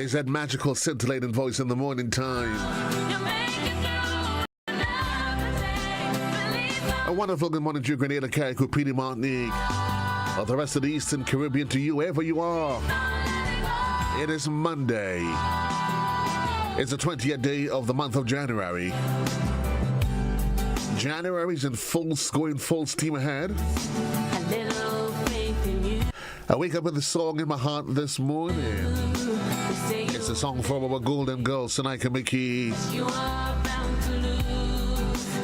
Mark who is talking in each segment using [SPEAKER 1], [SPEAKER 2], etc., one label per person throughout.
[SPEAKER 1] Is that magical scintillating voice in the morning time? A wonderful good morning to you, Grenada, Carriacou, Petite Martinique, or the rest of the Eastern Caribbean, to you, wherever you are. It is Monday. It's the 20th day of the month of January. January's going full steam ahead. I wake up with a song in my heart this morning. It's a song from our golden girl, Sonika Mickey.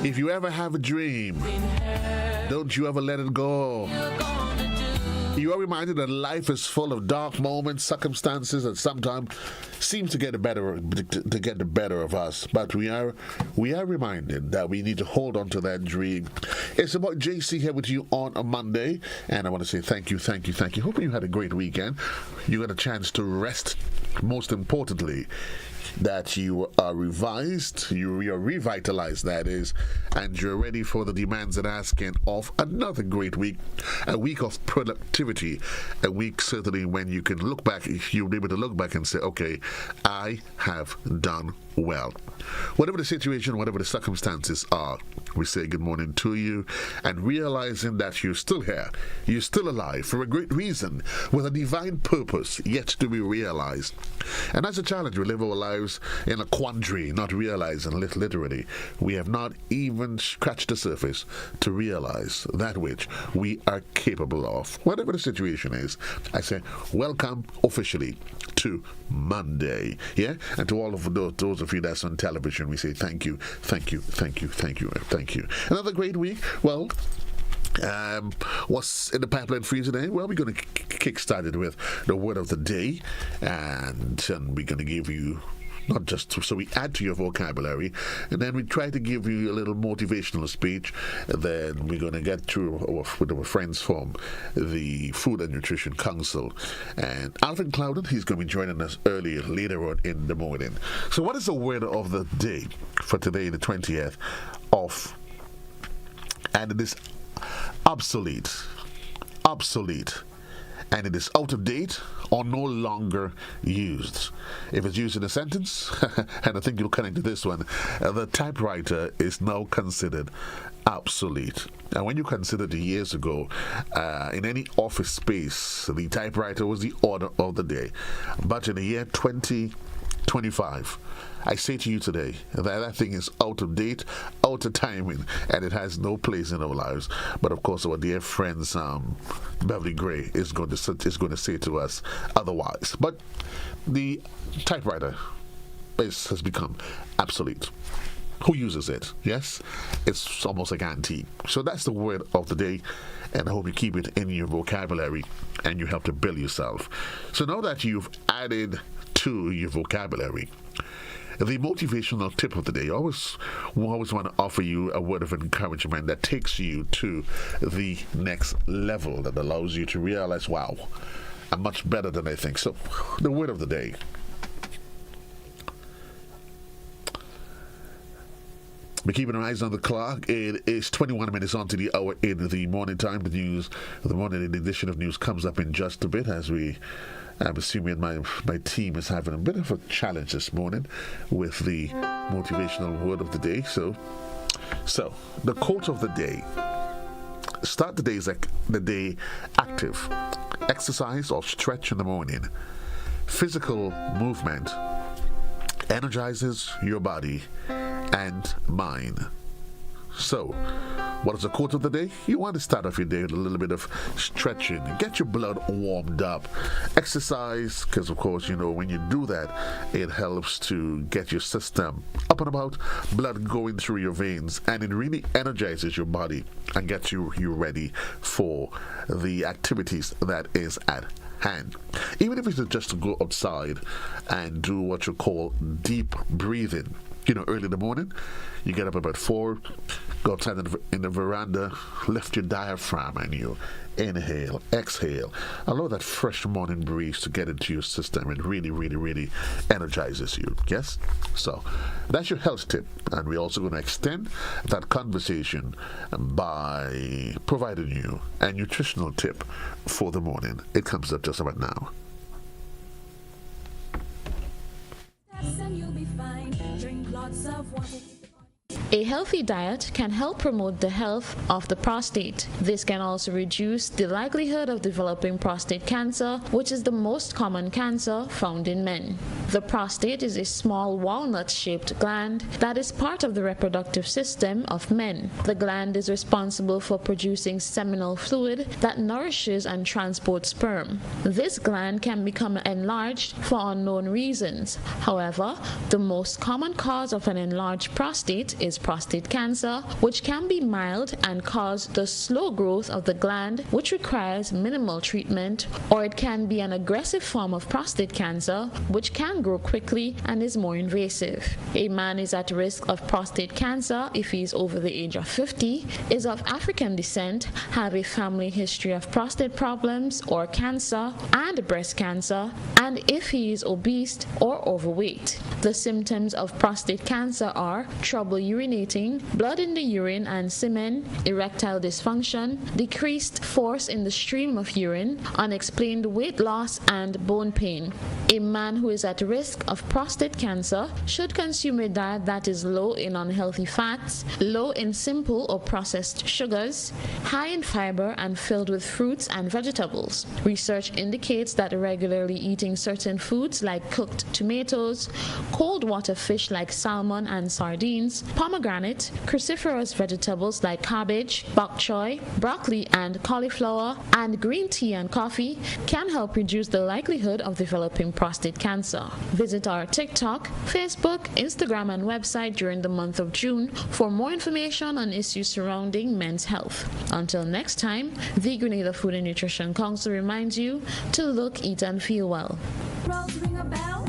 [SPEAKER 1] If you ever have a dream, don't you ever let it go. You are reminded that life is full of dark moments, circumstances that sometimes seem to get the better of us. But we are reminded that we need to hold on to that dream. It's about JC here with you on a Monday, and I want to say thank you. Hoping you had a great weekend. You got a chance to rest. Most importantly, that you are revised, you are revitalized, that is, and you're ready for the demands and asking of another great week, a week of productivity, a week certainly when you can look back, you'll be able to look back and say, okay, I have done well. Whatever the situation, whatever the circumstances are, we say good morning to you, and realizing that you're still here, you're still alive for a great reason, with a divine purpose yet to be realized. And that's a challenge. We live our lives in a quandary, not realizing, literally, we have not even scratched the surface to realize that which we are capable of. Whatever the situation is, I say welcome officially to Monday. Yeah? And to all of those of you that's on television, we say thank you. Another great week. Well, what's in the pipeline for you today? Well, we're going to kickstart it with the word of the day, and we're going to give you not just so we add to your vocabulary, and then we try to give you a little motivational speech. Then we're going to get through with our friends from the Food and Nutrition Council, and Alvin Clouden, he's going to be joining us later on in the morning. So what is the word of the day for today, the 20th of, and it is obsolete, and it is out of date or no longer used. If it's used in a sentence, and I think you'll connect to this one, the typewriter is now considered obsolete. And when you consider the years ago, in any office space, the typewriter was the order of the day. But in the year 2025, I say to you today that thing is out of date, out of timing, and it has no place in our lives. But of course, our dear friends, Beverly Gray, is going to say to us otherwise. But the typewriter has become obsolete. Who uses it? Yes, it's almost like antique. So that's the word of the day, and I hope you keep it in your vocabulary and you help to build yourself. So now that you've added to your vocabulary, the motivational tip of the day, I always want to offer you a word of encouragement that takes you to the next level, that allows you to realize, wow, I'm much better than I think. So the word of the day. We're keeping our eyes on the clock. It is 21 minutes on to the hour in the morning time. The morning edition of news comes up in just a bit, as I'm assuming my team is having a bit of a challenge this morning with the motivational word of the day. So the quote of the day. Start the day active. Exercise or stretch in the morning. Physical movement energizes your body and mind. So, what is the quote of the day? You want to start off your day with a little bit of stretching, get your blood warmed up, exercise, because of course, when you do that, it helps to get your system up and about, blood going through your veins, and it really energizes your body and gets you ready for the activities that is at hand. Even if it's just to go outside and do what you call deep breathing. Early in the morning, you get up about 4, go outside in the veranda, lift your diaphragm, and you inhale, exhale. Allow that fresh morning breeze to get into your system. It really, really, really energizes you. Yes? So, that's your health tip. And we're also going to extend that conversation by providing you a nutritional tip for the morning. It comes up just about now.
[SPEAKER 2] A healthy diet can help promote the health of the prostate. This can also reduce the likelihood of developing prostate cancer, which is the most common cancer found in men. The prostate is a small walnut-shaped gland that is part of the reproductive system of men. The gland is responsible for producing seminal fluid that nourishes and transports sperm. This gland can become enlarged for unknown reasons. However, the most common cause of an enlarged prostate is prostate cancer, which can be mild and cause the slow growth of the gland, which requires minimal treatment, or it can be an aggressive form of prostate cancer, which can grow quickly and is more invasive. A man is at risk of prostate cancer if he is over the age of 50, is of African descent, have a family history of prostate problems or cancer and breast cancer, and if he is obese or overweight. The symptoms of prostate cancer are trouble urinating, blood in the urine and semen, erectile dysfunction, decreased force in the stream of urine, unexplained weight loss, and bone pain. A man who is at risk of prostate cancer should consume a diet that is low in unhealthy fats, low in simple or processed sugars, high in fiber, and filled with fruits and vegetables. Research indicates that regularly eating certain foods like cooked tomatoes, cold water fish like salmon and sardines, pomegranate, cruciferous vegetables like cabbage, bok choy, broccoli and cauliflower, and green tea and coffee can help reduce the likelihood of developing prostate cancer. Visit our TikTok, Facebook, Instagram, and website during the month of June for more information on issues surrounding men's health. Until next time, the Grenada Food and Nutrition Council reminds you to look, eat, and feel well.
[SPEAKER 3] Rolls ring a bell?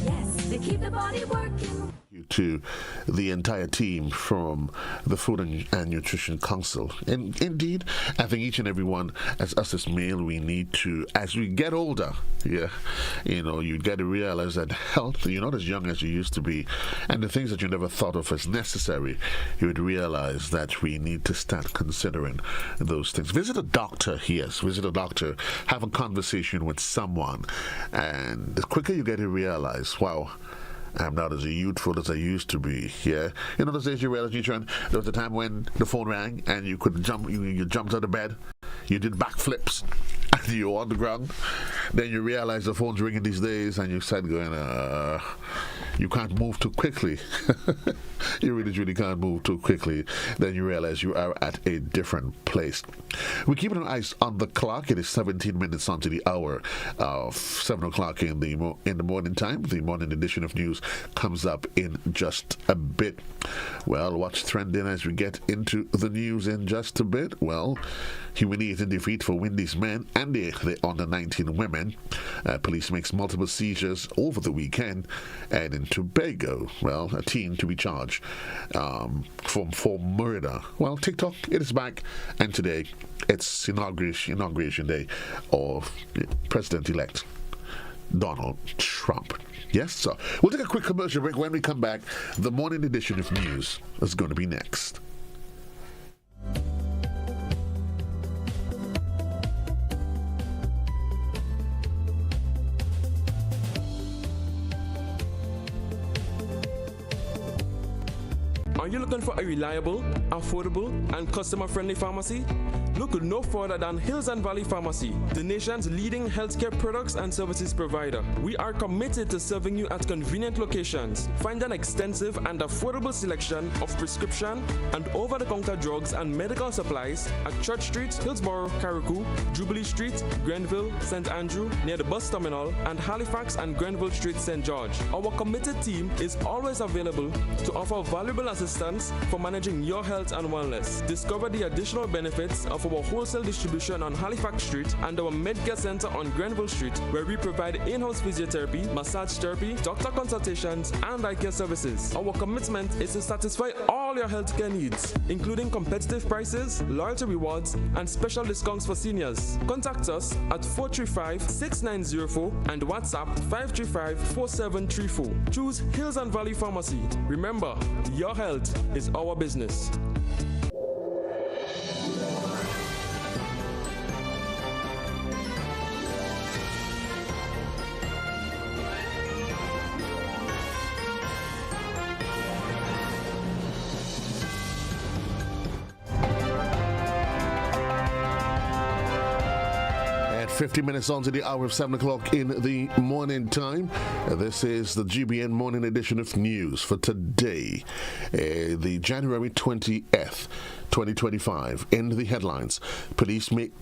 [SPEAKER 3] Yes, they keep the body working.
[SPEAKER 1] To the entire team from the Food and Nutrition Council. And indeed, I think each and every one, as us as male, we need to, as we get older, you get to realize that health, you're not as young as you used to be, and the things that you never thought of as necessary, you would realize that we need to start considering those things. Visit a doctor, yes, visit a doctor, have a conversation with someone, and the quicker you get to realize, wow, I'm not as youthful as I used to be. Yeah, those days you realize there was a time when the phone rang and you could jump. You jumped out of bed, you did backflips, and you were on the ground. Then you realize the phone's ringing these days, and you start going, you can't move too quickly. You really can't move too quickly. Then you realize you are at a different place. We're keeping an eye on the clock. It is 17 minutes onto the hour of 7 o'clock in the morning time. The morning edition of news comes up in just a bit. Well, what's trending as we get into the news in just a bit? Well, humiliating defeat for Windies men and the under 19 women. Police makes multiple seizures over the weekend. And in Tobago, well, a teen to be charged for murder. Well, TikTok, it is back, and today it's inauguration day of President-elect Donald Trump. Yes, so we'll take a quick commercial break. When we come back, the morning edition of news is going to be next.
[SPEAKER 4] Are you looking for a reliable, affordable, and customer-friendly pharmacy? Look no further than Hills and Valley Pharmacy, the nation's leading healthcare products and services provider. We are committed to serving you at convenient locations. Find an extensive and affordable selection of prescription and over-the-counter drugs and medical supplies at Church Street, Hillsborough, Carriacou, Jubilee Street, Grenville, St. Andrew, near the bus terminal, and Halifax and Grenville Street, St. George. Our committed team is always available to offer valuable assistance for managing your health and wellness. Discover the additional benefits of our wholesale distribution on Halifax Street and our Medcare Center on Grenville Street, where we provide in-house physiotherapy, massage therapy, doctor consultations, and eye care services. Our commitment is to satisfy all your healthcare needs, including competitive prices, loyalty rewards, and special discounts for seniors. Contact us at 435-6904 and WhatsApp 535-4734. Choose Hills and Valley Pharmacy. Remember, your health is our business.
[SPEAKER 1] 50 minutes on to the hour of 7 o'clock in the morning time. This is the GBN morning edition of news for today, the January 20th, 2025. In the headlines, police make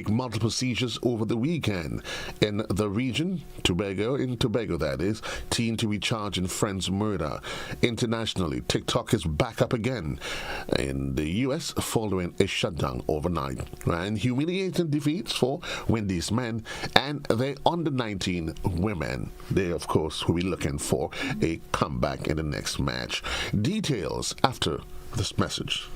[SPEAKER 1] multiple seizures over the weekend in the region, Tobago, that is. Teen to be charged in friend's murder. Internationally, TikTok is back up again in the US following a shutdown overnight. And humiliating defeats for Wendy's men and their under-19 women. They, of course, will be looking for a comeback in the next match. Details after this message.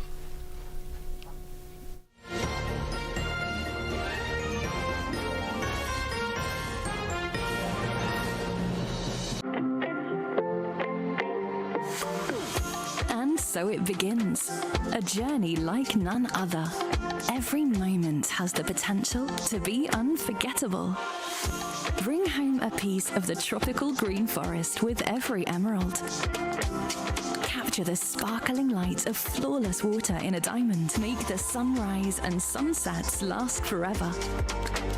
[SPEAKER 5] So it begins, a journey like none other. Every moment has the potential to be unforgettable. Bring home a piece of the tropical green forest with every emerald. Capture the sparkling light of flawless water in a diamond. Make the sunrise and sunsets last forever.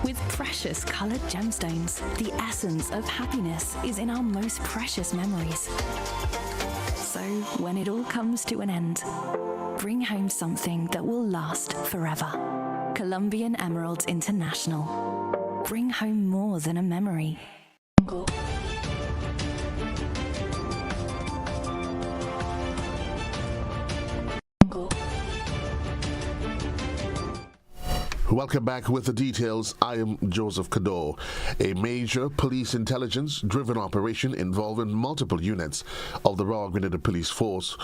[SPEAKER 5] With precious colored gemstones, the essence of happiness is in our most precious memories. So, when it all comes to an end, bring home something that will last forever. Colombian Emeralds International. Bring home more than a memory.
[SPEAKER 1] Welcome back with the details. I am Joseph Cadore. A major police intelligence-driven operation involving multiple units of the Royal Grenada Police Force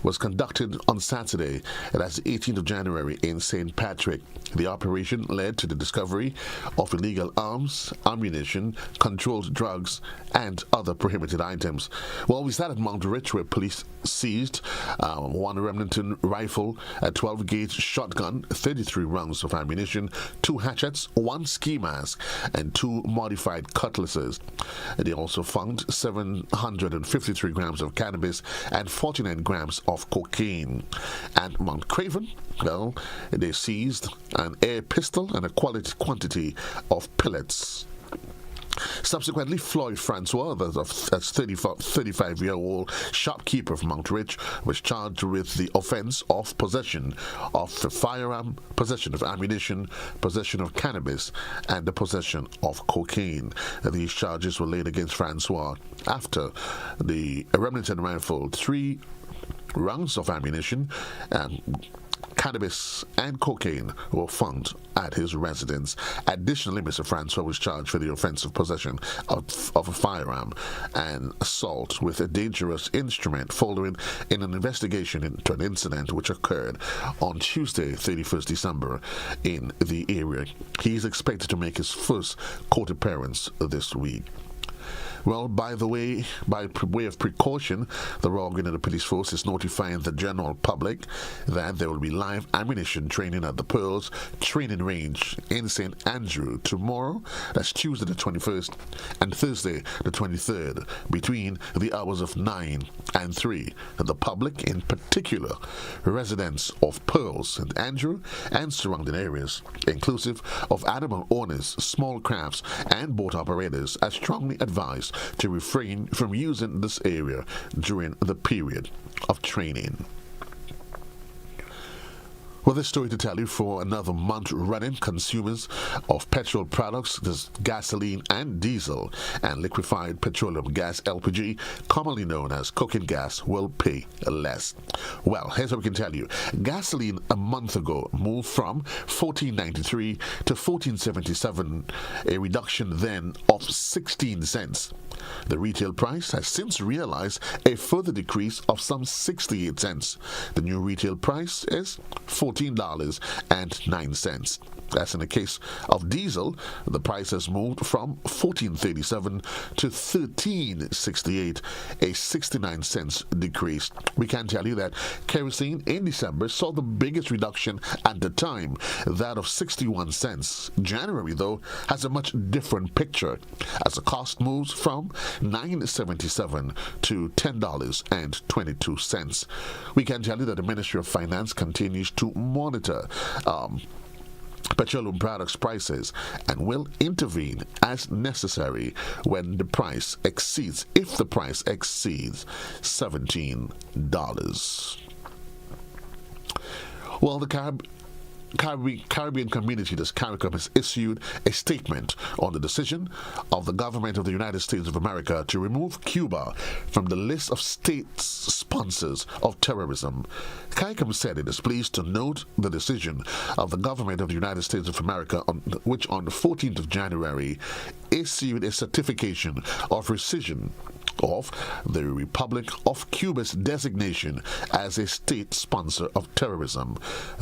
[SPEAKER 1] was conducted on Saturday, that's the 18th of January in St. Patrick. The operation led to the discovery of illegal arms, ammunition, controlled drugs, and other prohibited items. Well, we started at Mount Rich, where police seized one Remington rifle, a 12-gauge shotgun, 33 rounds of ammunition, 2 hatchets, 1 ski mask, and 2 modified cutlasses. They also found 753 grams of cannabis and 49 grams of cocaine. At Mount Craven, well, they seized an air pistol and a quantity of pellets. Subsequently, Floyd Francois, that's 35-year-old shopkeeper of Mount Rich, was charged with the offense of possession of a firearm, possession of ammunition, possession of cannabis, and the possession of cocaine. These charges were laid against Francois after the Remington rifle, 3 rounds of ammunition, cannabis and cocaine were found at his residence. Additionally, Mr. Francois was charged for the offense of possession of a firearm and assault with a dangerous instrument following in an investigation into an incident which occurred on Tuesday, 31st December in the area. He is expected to make his first court appearance this week. Well, by way of precaution, the Royal Grenada Police Force is notifying the general public that there will be live ammunition training at the Pearls Training Range in St. Andrew tomorrow, that's Tuesday the 21st, and Thursday the 23rd, between the hours of 9 and 3. The public, in particular, residents of Pearls, St. Andrew, and surrounding areas, inclusive of animal owners, small crafts, and boat operators, are strongly advised to refrain from using this area during the period of training. Well, this story to tell you, for another month running, consumers of petrol products, gasoline and diesel, and liquefied petroleum gas LPG, commonly known as cooking gas, will pay less. Well, here's what we can tell you. Gasoline a month ago moved from $14.93 to $14.77, a reduction then of 16 cents. The retail price has since realized a further decrease of some 68 cents. The new retail price is $14.09. That's in the case of diesel. The price has moved from $14.37 to $13.68, a 69 cents decrease. We can tell you that kerosene in December saw the biggest reduction at the time, that of 61 cents. January, though, has a much different picture, as the cost moves from $9.77 to $10.22. We can tell you that the Ministry of Finance continues to monitor petroleum products prices and will intervene as necessary when the price exceeds, if the price exceeds $17. Well, the Caribbean community, this CARICOM, has issued a statement on the decision of the government of the United States of America to remove Cuba from the list of state sponsors of terrorism. CARICOM said it is pleased to note the decision of the government of the United States of America, which on the 14th of January issued a certification of rescission of the Republic of Cuba's designation as a state sponsor of terrorism.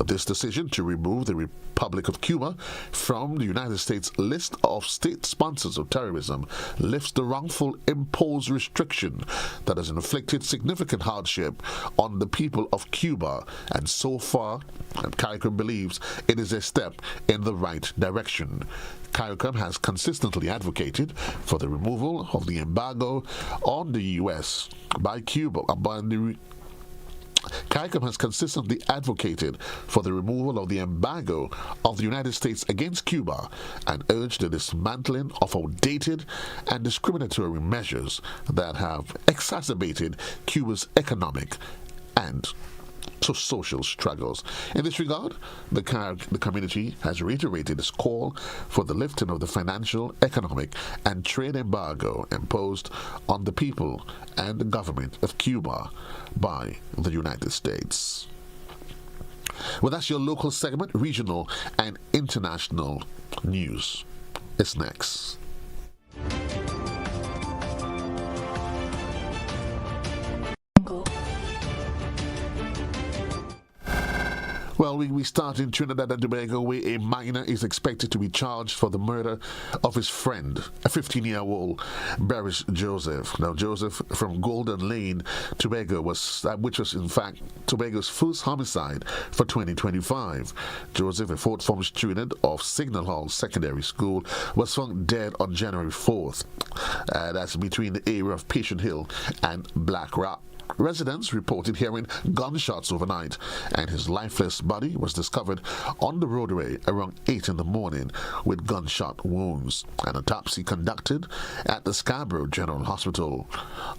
[SPEAKER 1] This decision to remove the Republic of Cuba from the United States list of state sponsors of terrorism lifts the wrongful imposed restriction that has inflicted significant hardship on the people of Cuba, and so far, CARICOM believes it is a step in the right direction. CARICOM has consistently advocated for the removal of the embargo on the U.S. by Cuba. CARICOM has consistently advocated for the removal of the embargo of the United States against Cuba and urged the dismantling of outdated and discriminatory measures that have exacerbated Cuba's economic and social struggles. In this regard, the community has reiterated its call for the lifting of the financial, economic, and trade embargo imposed on the people and the government of Cuba by the United States. Well, that's your local segment. Regional and international news is next. Well, we start in Trinidad and Tobago, where a minor is expected to be charged for the murder of his friend, a 15-year-old Barris Joseph. Now, Joseph from Golden Lane, Tobago, which was in fact Tobago's first homicide for 2025. Joseph, a fourth-form student of Signal Hall Secondary School, was found dead on January 4th. That's between the area of Patient Hill and Black Rock. Residents reported hearing gunshots overnight, and his lifeless body was discovered on the roadway around 8 in the morning with gunshot wounds. An autopsy conducted at the Scarborough General Hospital,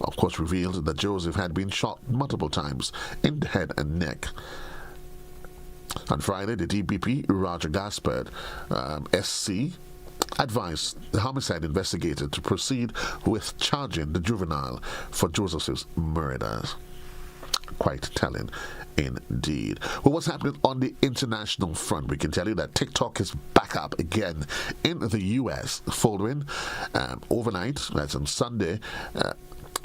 [SPEAKER 1] of course, revealed that Joseph had been shot multiple times in the head and neck. On Friday, the DPP, Roger Gaspard, SC, advised the homicide investigator to proceed with charging the juvenile for Joseph's murder. Quite telling indeed. Well, what's happening on the international front? We can tell you that TikTok is back up again in the U.S. following overnight, that's on Sunday,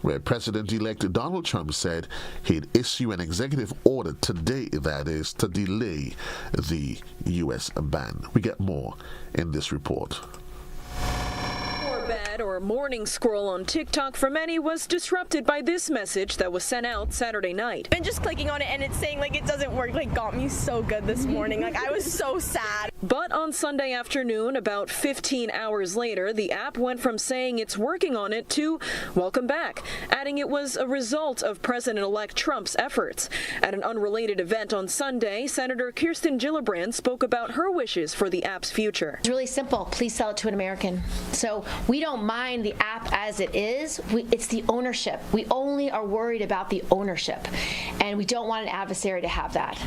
[SPEAKER 1] where President-elect Donald Trump said he'd issue an executive order today, that is, to delay the U.S. ban. We get more in this report.
[SPEAKER 6] Bed or morning scroll on TikTok for many was disrupted by this message that was sent out Saturday night.
[SPEAKER 7] Been just clicking on it and it's saying like it doesn't work, like got me so good this morning. Like I was so sad.
[SPEAKER 6] But on Sunday afternoon, about 15 hours later, the app went from saying it's working on it to welcome back, adding it was a result of President-elect Trump's efforts. At an unrelated event on Sunday, Senator Kirsten Gillibrand spoke about her wishes for the app's future.
[SPEAKER 8] It's really simple. Please sell it to an American. So we don't mind the app as it is. It's the ownership. We only are worried about the ownership, and we don't want an adversary to have that.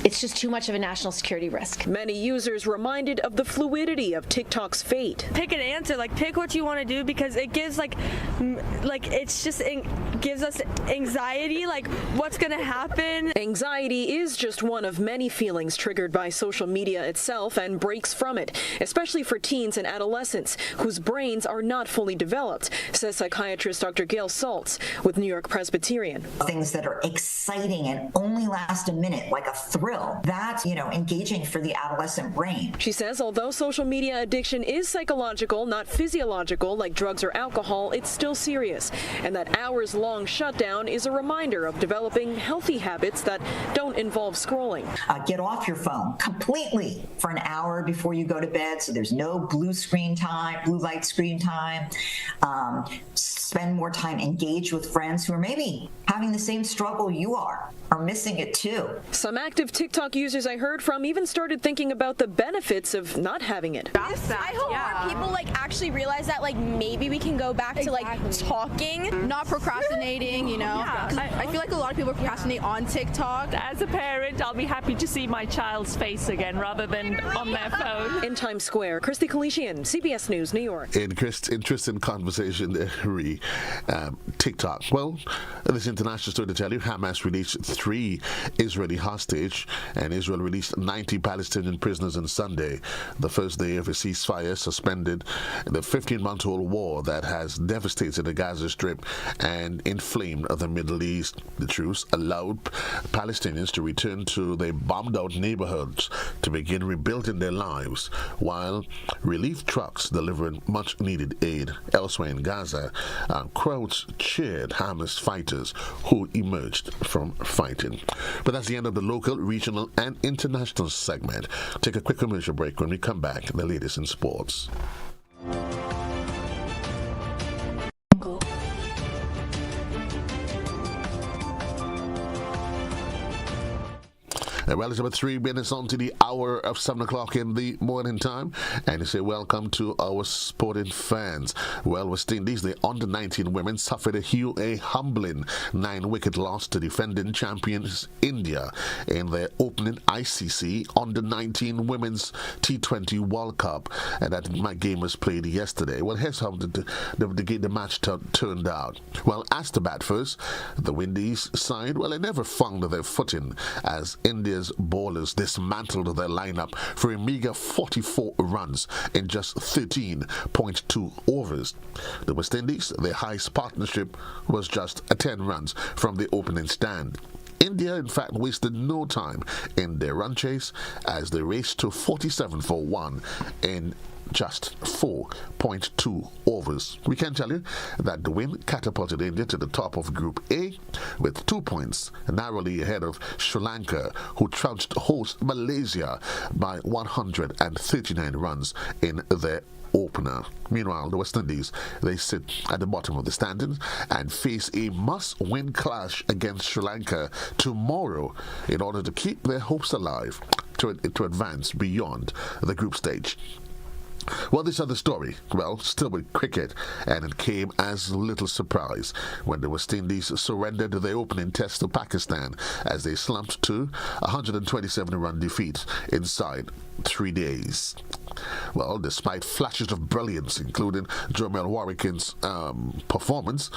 [SPEAKER 8] It's just too much of a national security risk.
[SPEAKER 6] Many users reminded of the fluidity of TikTok's fate.
[SPEAKER 7] Pick an answer, like pick what you want to do, because it gives it's just gives us anxiety, like what's going to happen.
[SPEAKER 6] Anxiety is just one of many feelings triggered by social media itself and breaks from it, especially for teens and adolescents whose brains are not fully developed, says psychiatrist Dr. Gail Saltz with New York Presbyterian.
[SPEAKER 9] Things that are exciting and only last a minute, like a thrill, that's, engaging for the adolescent brain.
[SPEAKER 6] She says although social media addiction is psychological, not physiological like drugs or alcohol, it's still serious, and that hours-long shutdown is a reminder of developing healthy habits that don't involve scrolling.
[SPEAKER 9] Get off your phone completely for an hour before you go to bed, so there's no blue light screen time. Spend more time engaged with friends who are maybe having the same struggle you are. are missing it too.
[SPEAKER 6] Some active TikTok users I heard from even started thinking about the benefits of not having it.
[SPEAKER 10] I hope more people actually realize that maybe we can go back to talking, not procrastinating, you know. I feel like a lot of people procrastinate on TikTok.
[SPEAKER 11] As a parent, I'll be happy to see my child's face again rather than on their phone.
[SPEAKER 6] In Times Square, Christy Kalishian, CBS News, New York.
[SPEAKER 1] Interesting conversation there, TikTok. Well, this international story to tell you, Hamas released 3 Israeli hostage, and Israel released 90 Palestinian prisoners on Sunday, the first day of a ceasefire suspended the 15-month-old war that has devastated the Gaza Strip and inflamed the Middle East. The truce allowed Palestinians to return to their bombed-out neighborhoods to begin rebuilding their lives, while relief trucks delivered much-needed aid elsewhere in Gaza. Crowds cheered Hamas fighters who emerged from fighting. But that's the end of the local, regional, and international segment. Take a quick commercial break. When we come back, the latest in sports. Well, it's about 3 minutes on to the hour of 7 o'clock in the morning time, and you say welcome to our sporting fans. Well, West Indies, the under-19 women, suffered a humbling 9-wicket loss to defending champions India in their opening ICC under-19 Women's T20 World Cup, and that game was played yesterday. Well, here's how the match turned out. Well, as to bat first, the Windies side, well, they never found their footing as India's bowlers dismantled their lineup for a meager 44 runs in just 13.2 overs. The West Indies, their highest partnership was just 10 runs from the opening stand. India, in fact, wasted no time in their run chase as they raced to 47 for 1 in just 4.2 overs. We can tell you that the win catapulted India to the top of Group A with 2 points, narrowly ahead of Sri Lanka, who trounced host Malaysia by 139 runs in their opener. Meanwhile, the West Indies, they sit at the bottom of the standings and face a must-win clash against Sri Lanka tomorrow in order to keep their hopes alive to advance beyond the group stage. Well, this other story, well, still with cricket, and it came as little surprise when the West Indies surrendered their opening test to Pakistan as they slumped to a 127-run defeat inside 3 days. Well, despite flashes of brilliance, including Jomel Warwick's performance,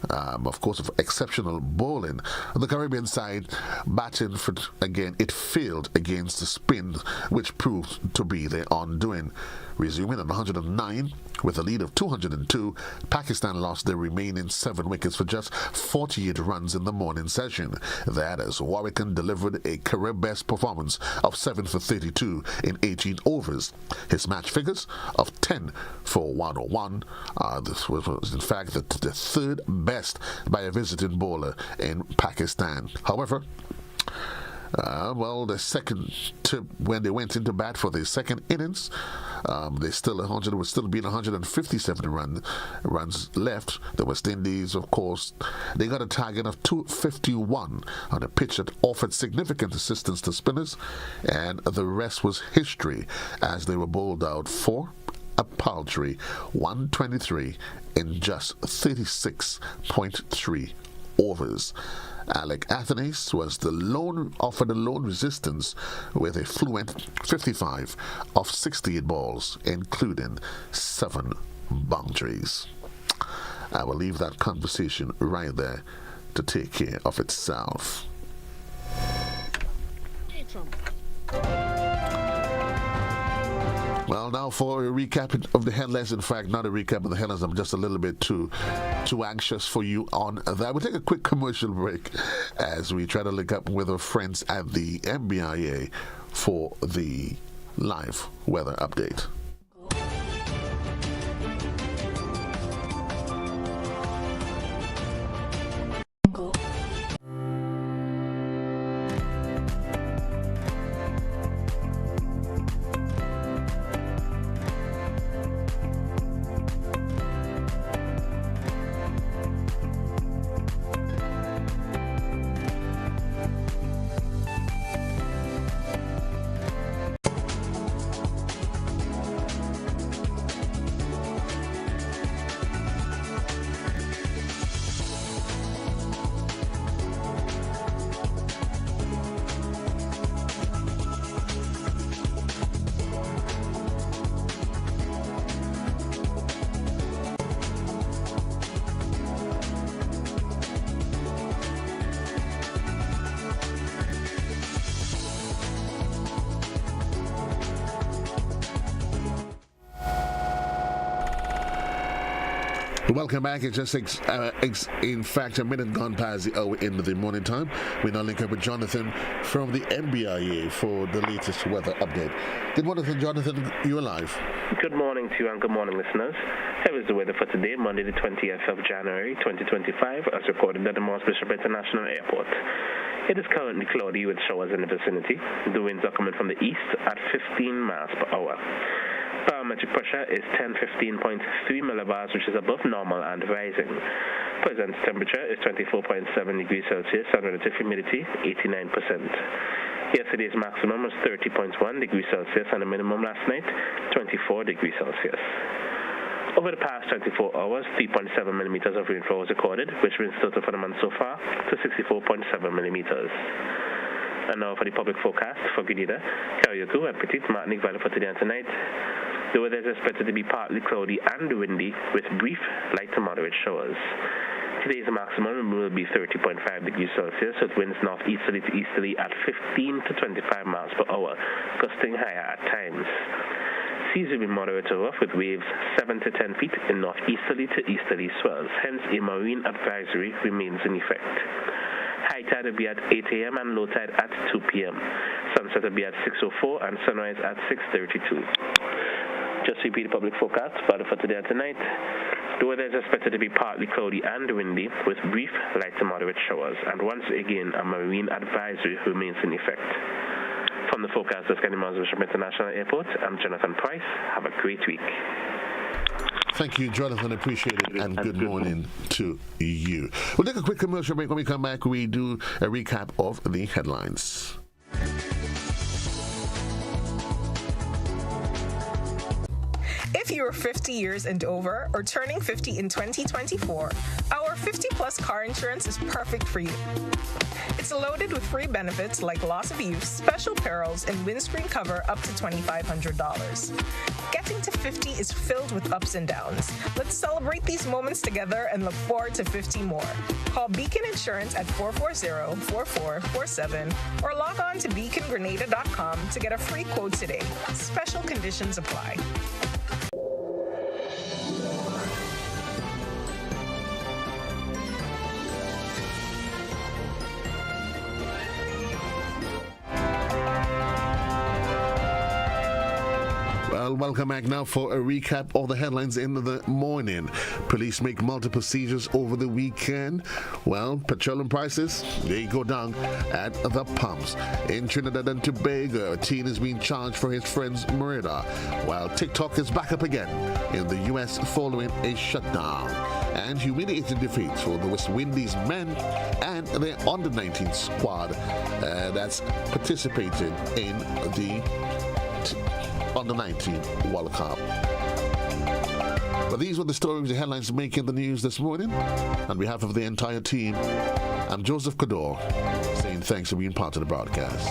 [SPEAKER 1] of course, of exceptional bowling, the Caribbean side batting again, it failed against the spin, which proved to be their undoing. Resuming at 109 with a lead of 202, Pakistan lost their remaining 7 wickets for just 48 runs in the morning session. That as Warwick delivered a career-best performance of 7 for 32 in 18 overs. His match figures of 10 for 101. This was in fact the 3rd best by a visiting bowler in Pakistan. However, the second when they went into bat for the second innings, was still being 157 runs left. The West Indies, of course, they got a target of 251 on a pitch that offered significant assistance to spinners, and the rest was history as they were bowled out for a paltry 123 in just 36.3 overs. Alec Athanase was offered the lone resistance with a fluent 55 of 68 balls, including 7 boundaries. I will leave that conversation right there to take care of itself. Well, now for a recap of the headlines. In fact, not a recap of the headlines. I'm just a little bit too anxious for you on that. We'll take a quick commercial break as we try to link up with our friends at the MBIA for the live weather update. Welcome back. It's just, in fact, a minute gone past the hour into the morning time. We now link up with Jonathan from the NBIA for the latest weather update. Good morning, Jonathan. You're live.
[SPEAKER 12] Good morning to you and good morning, listeners. Here is the weather for today, Monday the 20th of January, 2025, as recorded at the Morris Bishop International Airport. It is currently cloudy with showers in the vicinity. The winds are coming from the east at 15 miles per hour. Barometric pressure is 1015.3 millibars, which is above normal and rising. Present temperature is 24.7 degrees Celsius and relative humidity 89%. Yesterday's maximum was 30.1 degrees Celsius and the minimum last night 24 degrees Celsius. Over the past 24 hours, 3.7 millimeters of rainfall was recorded, which brings total for the month so far to 64.7 millimeters. And now for the public forecast for Grenada, Carriacou, and Petite Martinique Valley for today and tonight. The weather is expected to be partly cloudy and windy with brief light to moderate showers. Today's maximum will be 30.5 degrees Celsius with winds northeasterly to easterly at 15 to 25 miles per hour, gusting higher at times. Seas will be moderate to rough with waves 7 to 10 feet in northeasterly to easterly swells, hence a marine advisory remains in effect. High tide will be at 8 a.m. and low tide at 2 p.m. Sunset will be at 6:04 and sunrise at 6:32. Just repeat the public forecast for today and tonight. The weather is expected to be partly cloudy and windy with brief light to moderate showers, and once again a marine advisory remains in effect. From the forecast of Morris Bishop International Airport, I'm Jonathan Price. Have a great week.
[SPEAKER 1] Thank you, Jonathan. Appreciate it, and good morning to you. We'll take a quick commercial break. When we come back, we do a recap of the headlines.
[SPEAKER 13] If you are 50 years and over or turning 50 in 2024, our 50-plus car insurance is perfect for you. It's loaded with free benefits like loss of use, special perils, and windscreen cover up to $2,500. Getting to 50 is filled with ups and downs. Let's celebrate these moments together and look forward to 50 more. Call Beacon Insurance at 440-4447 or log on to beacongrenada.com to get a free quote today. Special conditions apply.
[SPEAKER 1] Well, welcome back now for a recap of the headlines in the morning. Police make multiple seizures over the weekend. Well, petroleum prices, they go down at the pumps. In Trinidad and Tobago, a teen is being charged for his friend's murder, while TikTok is back up again in the U.S. following a shutdown. And humiliating defeats for the West Indies men and their under-19 squad that's participated in the Under-19 World Cup. Well, these were the stories, the headlines making the news this morning. On behalf of the entire team, I'm Joseph Cadore, saying thanks for being part of the broadcast.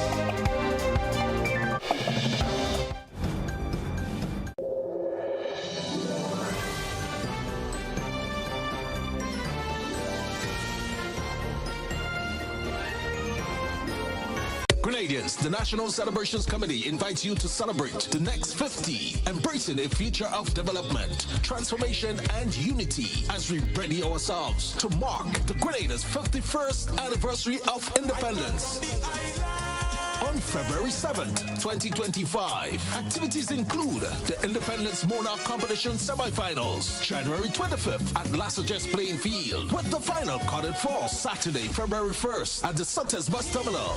[SPEAKER 14] Grenadians, the National Celebrations Committee invites you to celebrate the next 50, embracing a future of development, transformation, and unity as we ready ourselves to mark the Grenada's 51st anniversary of independence. On February 7th, 2025, activities include the Independence Monarch Competition semifinals, January 25th at Lassaget's Playing Field, with the final carded for Saturday, February 1st at the Sutter's Bus Terminal.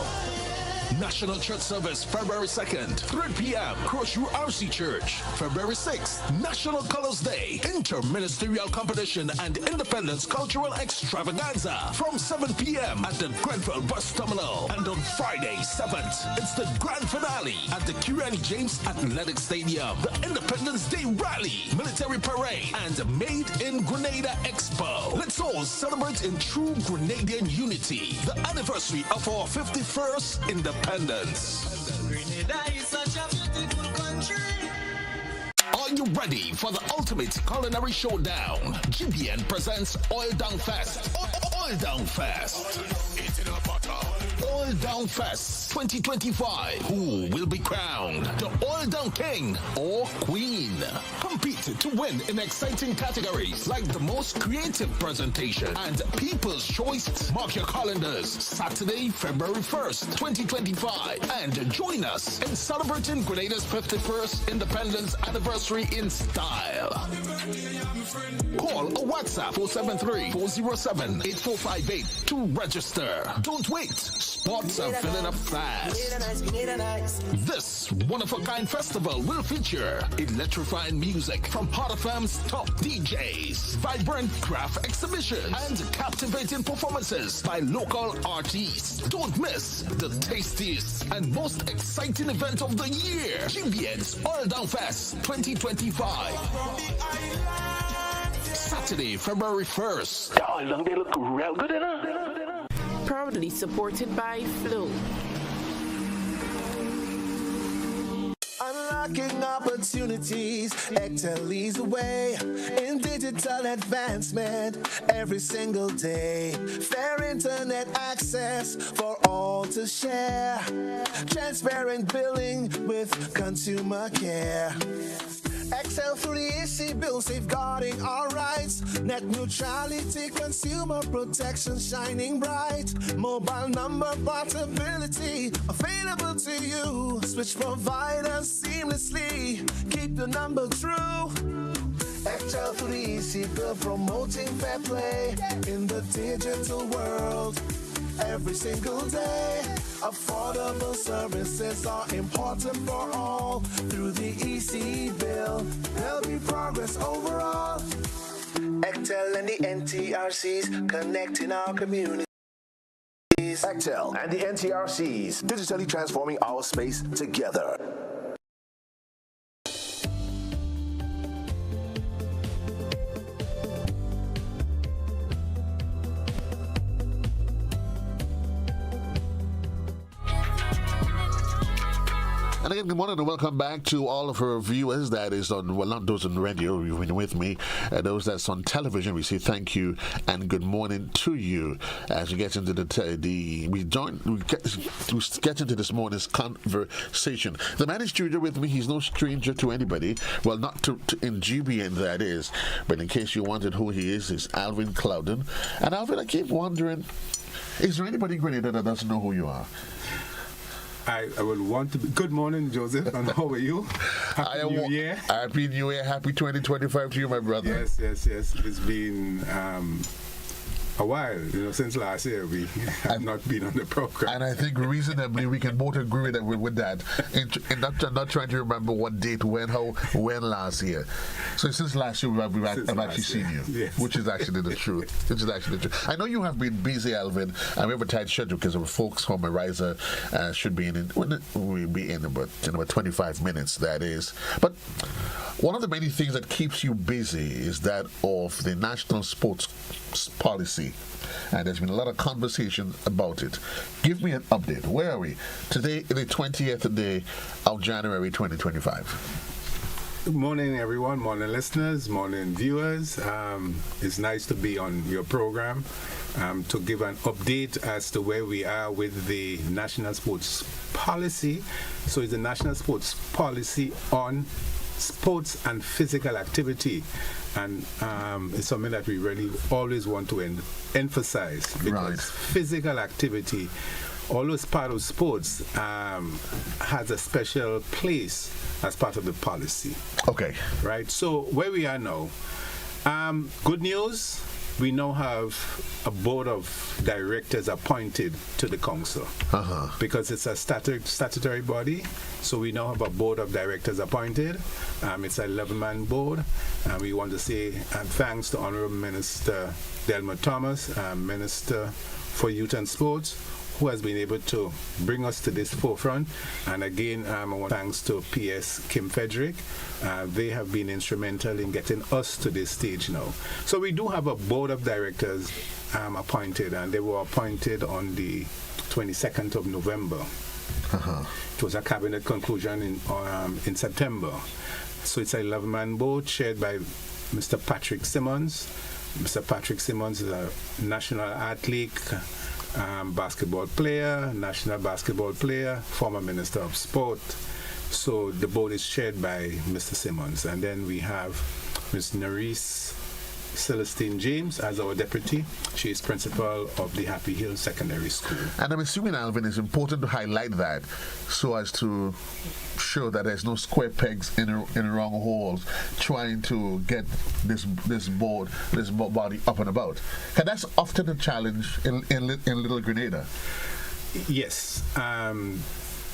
[SPEAKER 14] National Church Service, February 2nd, 3 p.m., Crossview RC Church. February 6th, National Colors Day, Interministerial Competition and Independence Cultural Extravaganza from 7 p.m. at the Grenfell Bus Terminal. And on Friday, 7th, it's the grand finale at the Kiriani James Athletic Stadium, the Independence Day Rally, Military Parade, and Made in Grenada Expo. Let's all celebrate in true Grenadian unity, the anniversary of our 51st independence.
[SPEAKER 15] Grenada is such a beautiful country.
[SPEAKER 14] Are you ready for the ultimate culinary showdown? GBN presents Oil Down Fest. Oil Down Fest. All Down Fest 2025. Who will be crowned the All Down King or Queen? Compete to win in exciting categories like the most creative presentation and People's Choice. Mark your calendars, Saturday, February 1st, 2025, and join us in celebrating Grenada's 51st Independence Anniversary in style. Call or WhatsApp 473-407-8458 to register. Don't wait. Spots are filling up fast. This one-of-a-kind festival will feature electrifying music from Hot FM's top DJs, vibrant craft exhibitions, and captivating performances by local artists. Don't miss the tastiest and most exciting event of the year, GBN's All Down Fest 2025. Saturday, February 1st.
[SPEAKER 16] Y'all, they look real good, Proudly supported by Flow.
[SPEAKER 17] Unlocking opportunities, Excel leads the way in digital advancement every single day. Fair internet access for all to share. Transparent billing with consumer care. Excel 3EC bill safeguarding our rights. Net neutrality, consumer protection shining bright. Mobile number portability available to you. Switch providers seamlessly. Keep the number true. Excel 3EC bill promoting fair play in the digital world. Every single day, affordable services are important for all. Through the EC bill, there'll be progress overall. Excel and the NTRCs connecting our communities.
[SPEAKER 18] Excel and the NTRCs digitally transforming our space together.
[SPEAKER 1] And again, good morning and welcome back to all of our viewers. That is on, well, not those on radio, you've been with me. Those that's on television, we say thank you and good morning to you. As we get into we get into this morning's conversation. The man in studio with me, he's no stranger to anybody. Well, not to in GBN, that is. But in case you wondered who he is Alvin Clouden. And Alvin, I keep wondering, is there anybody in Grenada that doesn't know who you are?
[SPEAKER 19] I would want to be. Good morning, Joseph, and how are you? Happy New Year.
[SPEAKER 1] Happy New Year. Happy 2025 to you, my brother.
[SPEAKER 19] Yes. It's been a while, since last year we have not been on the program.
[SPEAKER 1] And I think reasonably we can both agree with that. And not trying to remember what date, when last year. So since last year I've actually seen you,
[SPEAKER 19] yes.
[SPEAKER 1] Which is actually the truth. I know you have been busy, Alvin. And we have a tight schedule because our folks from Ariza should be we'll be in about 25 minutes, that is. But one of the many things that keeps you busy is that of the national sports policy. And there's been a lot of conversation about it. Give me an update. Where are we? Today, the 20th day of January 2025.
[SPEAKER 19] Good morning, everyone. Morning, listeners. Morning, viewers. It's nice to be on your program to give an update as to where we are with the national sports policy. So it's the national sports policy on sports and physical activity. And it's something that we really always want to emphasize, because physical activity, although it's part of sports, has a special place as part of the policy.
[SPEAKER 1] Okay.
[SPEAKER 19] Right? So where we are now, good news, we now have a board of directors appointed to the council. Because it's a statutory body, so we now have a board of directors appointed. It's an 11-man board. We want to say thanks to Honorable Minister Delma Thomas, Minister for Youth and Sports, who has been able to bring us to this forefront. And again, I want thanks to PS Kim Frederick. They have been instrumental in getting us to this stage now. So we do have a board of directors appointed, and they were appointed on the 22nd of November. It was a cabinet conclusion in September. So it's an 11-man board chaired by Mr. Patrick Simmons. Mr. Patrick Simmons is a national athlete, basketball player, national basketball player, former Minister of Sport. So the board is chaired by Mr. Simmons. And then we have Ms. Nerisse Celestine James as our deputy. She is principal of the Happy Hill Secondary School.
[SPEAKER 1] And I'm assuming, Alvin, it's important to highlight that so as to show that there's no square pegs in the wrong holes trying to get this body up and about. And that's often a challenge in Little Grenada.
[SPEAKER 19] Yes.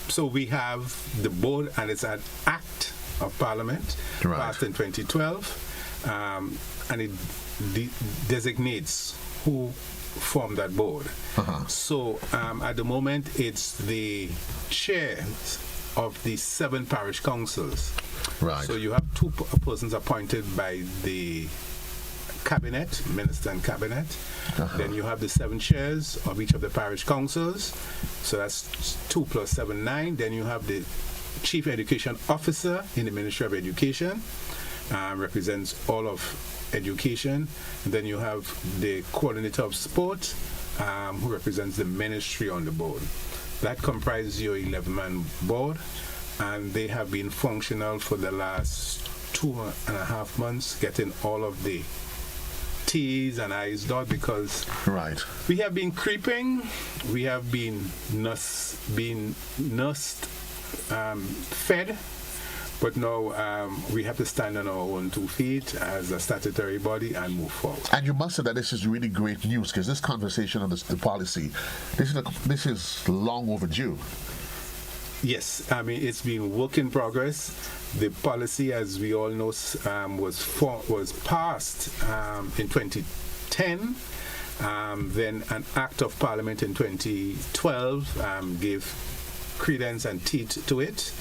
[SPEAKER 19] So we have the board, and it's an act of Parliament passed in 2012, and it designates who formed that board. So at the moment, it's the chairs of the 7 parish councils.
[SPEAKER 1] Right.
[SPEAKER 19] So you have 2 persons appointed by the cabinet, minister and cabinet. Then you have the 7 chairs of each of the parish councils. So that's 2 + 7, 9. Then you have the chief education officer in the Ministry of Education, represents all of education. And then you have the coordinator of sport, who represents the ministry on the board. That comprises your 11-man board, and they have been functional for the last 2.5 months, getting all of the T's and I's dotted, because we have been creeping, we have been nursed, fed, but now we have to stand on our own 2 feet as a statutory body and move forward.
[SPEAKER 1] And you must say that this is really great news, because this conversation on the policy, this is long overdue.
[SPEAKER 19] Yes, I mean, it's been work in progress. The policy, as we all know, was passed in 2010. Then an act of Parliament in 2012 gave credence and teeth to it.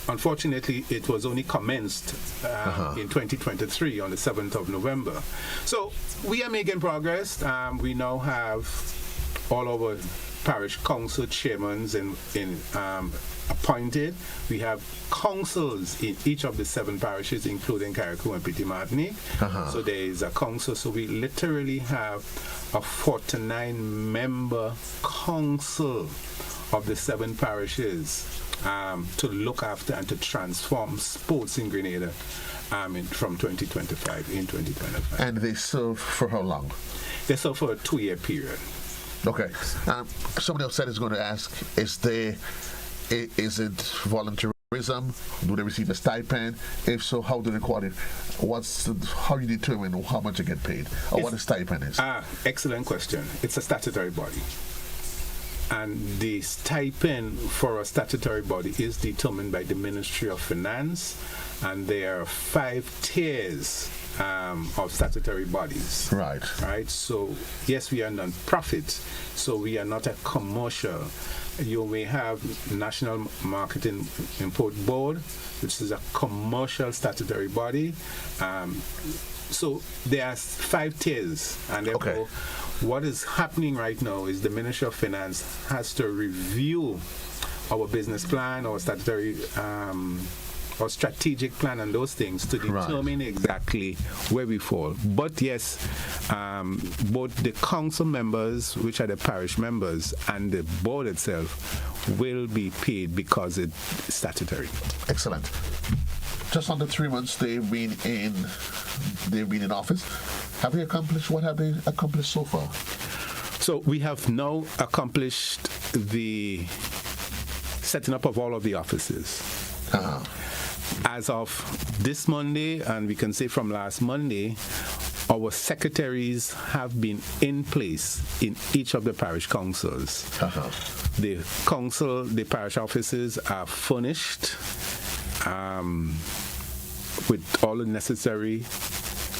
[SPEAKER 19] Unfortunately, it was only commenced in 2023 on the 7th of November. So we are making progress. We now have all our parish council chairmen appointed. We have councils in each of the 7 parishes, including Carriacou and Petit Martinique. So there is a council. So we literally have a 49-member council of the 7 parishes to look after and to transform sports in Grenada from 2025 in 2025.
[SPEAKER 1] And they serve for how long?
[SPEAKER 19] They serve for a 2-year period.
[SPEAKER 1] Okay. Somebody else said is going to ask, is it volunteerism? Do they receive a stipend? If so, how do they call it? How you determine how much they get paid, or what a stipend is?
[SPEAKER 19] Excellent question. It's a statutory body. And the stipend for a statutory body is determined by the Ministry of Finance, and there are 5 tiers of statutory bodies. Right. So yes, we are non-profit, so we are not a commercial. You may have National Marketing Import Board, which is a commercial statutory body. So there are 5 tiers, and therefore what is happening right now is the Ministry of Finance has to review our business plan, our statutory or strategic plan, and those things to determine exactly where we fall. But yes, both the council members, which are the parish members, and the board itself will be paid because it's statutory.
[SPEAKER 1] Excellent. Just under 3 months they've been in office. Have they accomplished? What have they accomplished so far?
[SPEAKER 19] So we have now accomplished the setting up of all of the offices. As of this Monday, and we can say from last Monday, our secretaries have been in place in each of the parish councils. The parish offices are furnished with all the necessary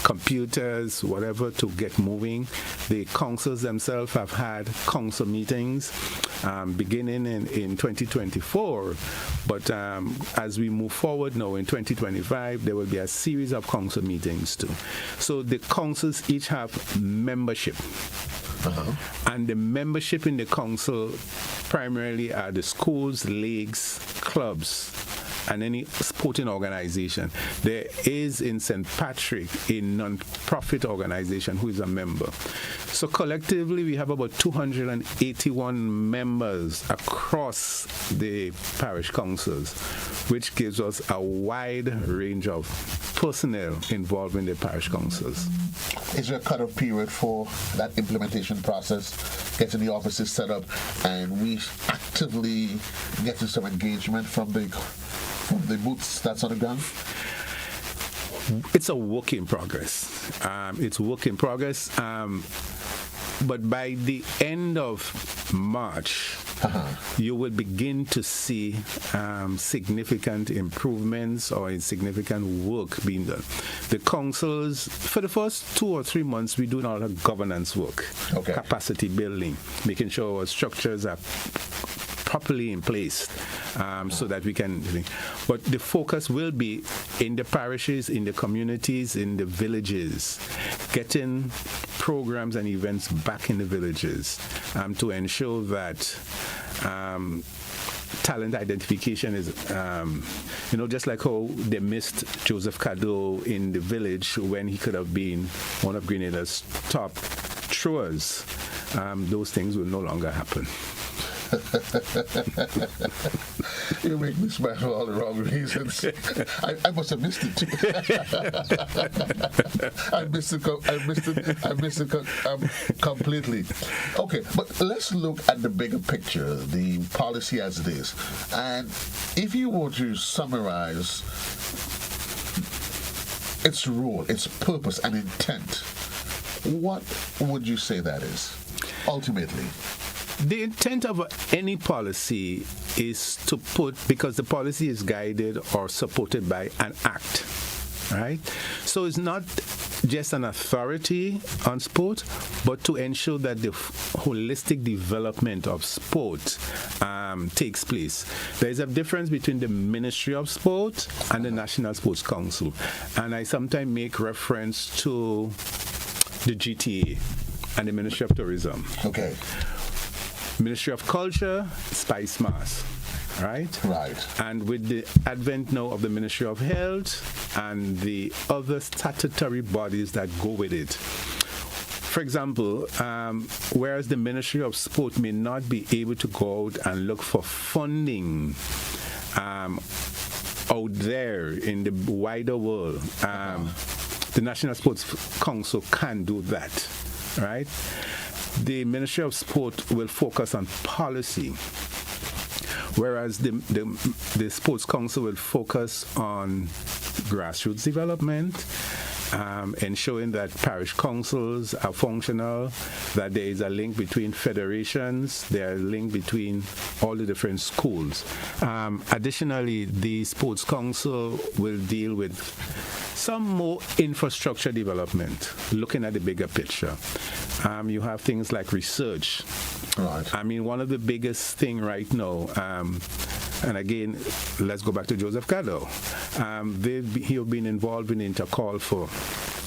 [SPEAKER 19] computers, whatever, to get moving. The councils themselves have had council meetings beginning in 2024, but as we move forward now in 2025, there will be a series of council meetings too. So the councils each have membership. And the membership in the council primarily are the schools, leagues, clubs, and any sporting organization, there is in St. Patrick a non-profit organization who is a member. So collectively, we have about 281 members across the parish councils, which gives us a wide range of personnel involved in the parish councils.
[SPEAKER 1] Is there a cut-off period for that implementation process, getting the offices set up, and we actively getting some engagement from the booths that's on the ground?
[SPEAKER 19] It's a work in progress. But by the end of March, you will begin to see significant improvements or significant work being done. The councils, for the first 2 or 3 months, we do a lot of governance work, capacity building, making sure our structures are properly in place so that we can. But the focus will be in the parishes, in the communities, in the villages, getting programs and events back in the villages to ensure that talent identification is, just like how they missed Joseph Cadore in the village when he could have been one of Grenada's top throwers. Those things will no longer happen.
[SPEAKER 1] You make me smile for all the wrong reasons. I must have missed it too. I missed it completely. Okay, but let's look at the bigger picture, the policy as it is. And if you were to summarize its role, its purpose and intent, what would you say that is, ultimately?
[SPEAKER 19] The intent of any policy is to because the policy is guided or supported by an act, right? So it's not just an authority on sport, but to ensure that the holistic development of sport takes place. There is a difference between the Ministry of Sport and the National Sports Council. And I sometimes make reference to the GTA and the Ministry of Tourism.
[SPEAKER 1] Okay.
[SPEAKER 19] Ministry of Culture, Spice Mass, right?
[SPEAKER 1] Right.
[SPEAKER 19] And with the advent now of the Ministry of Health and the other statutory bodies that go with it. For example, whereas the Ministry of Sport may not be able to go out and look for funding out there in the wider world, the National Sports Council can do that, right? The Ministry of Sport will focus on policy, whereas the Sports Council will focus on grassroots development, ensuring that parish councils are functional, that there is a link between federations, there is a link between all the different schools. Additionally, the Sports Council will deal with some more infrastructure development, looking at the bigger picture. You have things like research.
[SPEAKER 1] Right.
[SPEAKER 19] I mean, one of the biggest thing right now, and again, let's go back to Joseph Cadore. He've been involved in Intercall for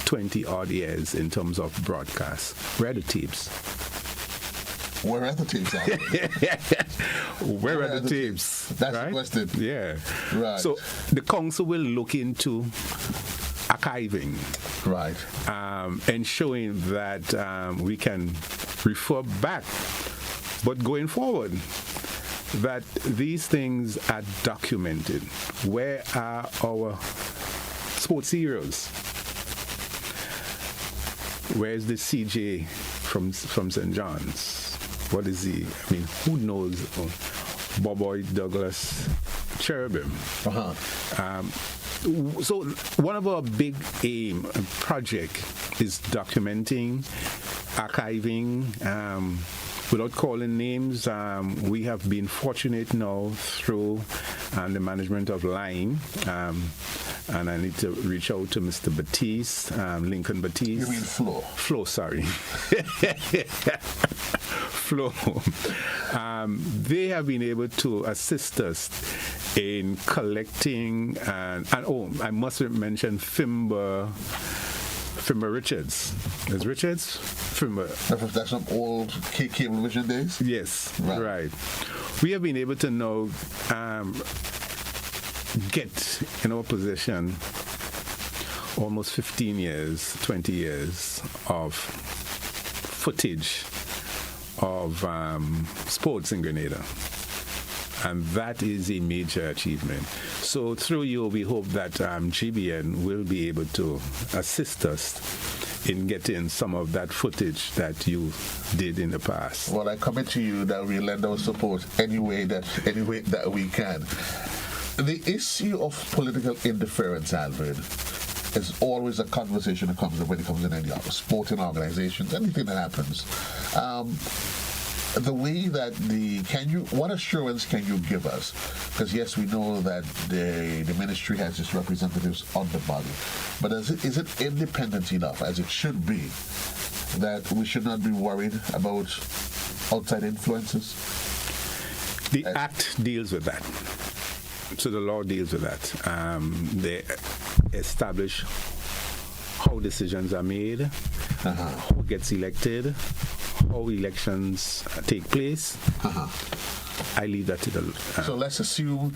[SPEAKER 19] 20-odd years in terms of broadcast. Where are the tapes?
[SPEAKER 1] Where are the tapes?
[SPEAKER 19] Where are the tapes?
[SPEAKER 1] That's
[SPEAKER 19] right?
[SPEAKER 1] the question.
[SPEAKER 19] Yeah.
[SPEAKER 1] Right.
[SPEAKER 19] So the council will look into archiving,
[SPEAKER 1] right,
[SPEAKER 19] ensuring that we can refer back, but going forward, that these things are documented. Where are our sports heroes? Where's the CJ from St. John's? What is he? I mean, who knows Boboy Douglas Cherubim? So one of our big aim and project is documenting, archiving, without calling names. We have been fortunate now through the management of Line, and I need to reach out to Mr. Batiste, Lincoln Batiste.
[SPEAKER 1] You mean Flo?
[SPEAKER 19] Flo, sorry. Flo. They have been able to assist us in collecting, and I must mention Fimber Richards. Is Richards? Fimber.
[SPEAKER 1] That's some old cable vision days?
[SPEAKER 19] Yes, right. We have been able to know get in our possession almost 15 years, 20 years of footage of sports in Grenada. And that is a major achievement. So through you, we hope that GBN will be able to assist us in getting some of that footage that you did in the past.
[SPEAKER 1] Well, I commit to you that we lend our support any way that we can. The issue of political interference, Alfred, is always a conversation that comes up when it comes in any other sporting organizations, anything that happens. The way that what assurance can you give us? Because yes, we know that the ministry has its representatives on the body, but is it independent enough, as it should be, that we should not be worried about outside influences?
[SPEAKER 19] The Act deals with that. So the law deals with that. They establish how decisions are made, who gets elected, how elections take place. I leave that to the...
[SPEAKER 1] So let's assume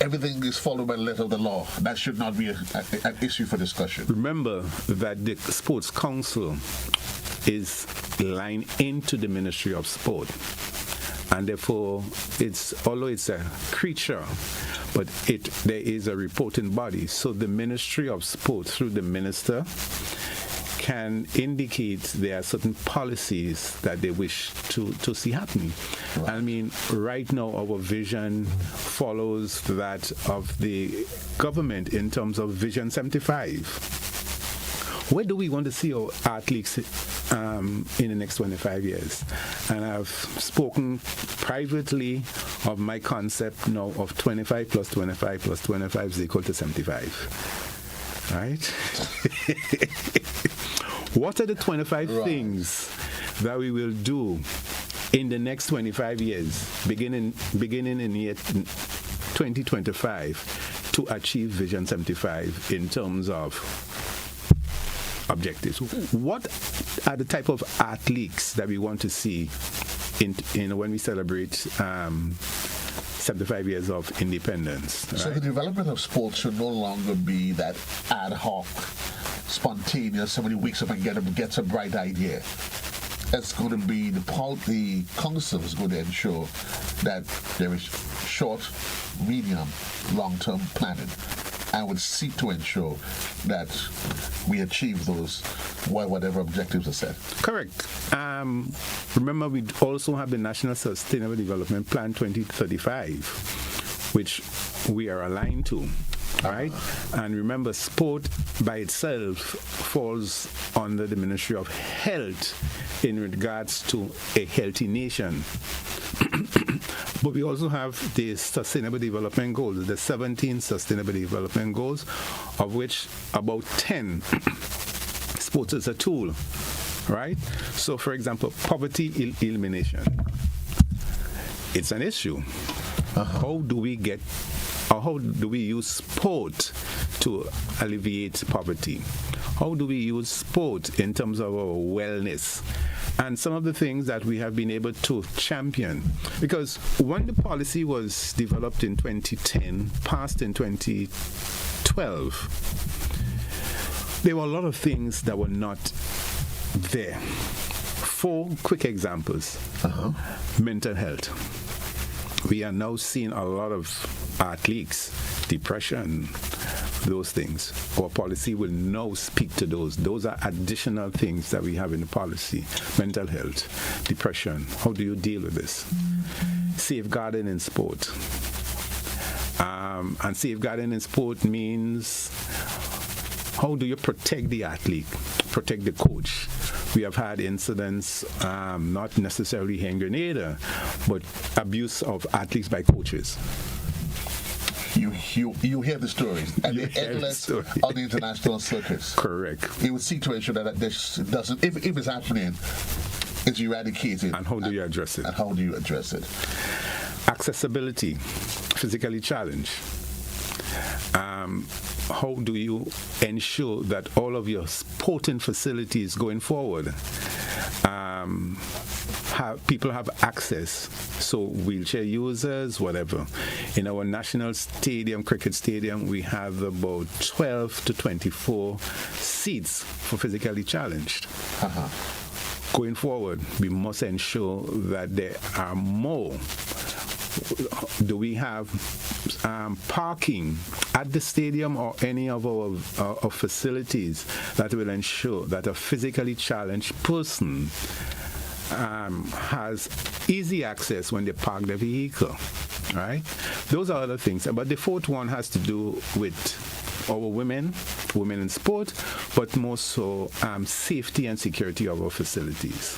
[SPEAKER 1] everything is followed by the letter of the law. That should not be an issue for discussion.
[SPEAKER 19] Remember that the Sports Council is lined into the Ministry of Sport. And therefore, although it's a creature, but there is a reporting body. So the Ministry of Sport, through the minister, can indicate there are certain policies that they wish to see happening. Right. I mean, right now our vision follows that of the government in terms of Vision 75. Where do we want to see our athletes in the next 25 years? And I've spoken privately of my concept now of 25 plus 25 plus 25 is equal to 75. Right? What are the 25 things that we will do in the next 25 years, beginning in year 2025, to achieve Vision 75 in terms of objectives? What are the type of athletes that we want to see in when we celebrate 75 years of independence? Right?
[SPEAKER 1] So the development of sports should no longer be that ad hoc, spontaneous, somebody wakes up and gets a bright idea. It's going to be the council is going to ensure that there is short, medium, long-term planning, and would seek to ensure that we achieve those whatever objectives are set.
[SPEAKER 19] Correct. Remember, we also have the National Sustainable Development Plan 2035, which we are aligned to. Right? And remember, sport by itself falls under the Ministry of Health in regards to a healthy nation. But we also have the Sustainable Development Goals, the 17 Sustainable Development Goals, of which about 10 sports is a tool. Right? So, for example, poverty elimination. It's an issue. How do we use sport to alleviate poverty? How do we use sport in terms of our wellness? And some of the things that we have been able to champion. Because when the policy was developed in 2010, passed in 2012, there were a lot of things that were not there. 4 quick examples. Mental health. We are now seeing a lot of athletes, depression, those things. Our policy will now speak to those. Those are additional things that we have in the policy. Mental health, depression. How do you deal with this? Safeguarding in sport. And safeguarding in sport means how do you protect the athlete, protect the coach? We have had incidents, not necessarily here in Grenada, but abuse of athletes by coaches.
[SPEAKER 1] You hear the stories, and they're endless on the international circuits.
[SPEAKER 19] Correct.
[SPEAKER 1] You would seek to ensure that this doesn't, if it's happening, it's eradicated.
[SPEAKER 19] And how do you address it?
[SPEAKER 1] And how do you address it?
[SPEAKER 19] Accessibility, physically challenged. How do you ensure that all of your sporting facilities going forward people have access. So wheelchair users, whatever. In our national stadium, cricket stadium, we have about 12 to 24 seats for physically challenged. Going forward, we must ensure that there are more. Do we have parking at the stadium or any of our facilities that will ensure that a physically challenged person has easy access when they park their vehicle, right? Those are other things. But the fourth one has to do with our women in sport, but more so safety and security of our facilities.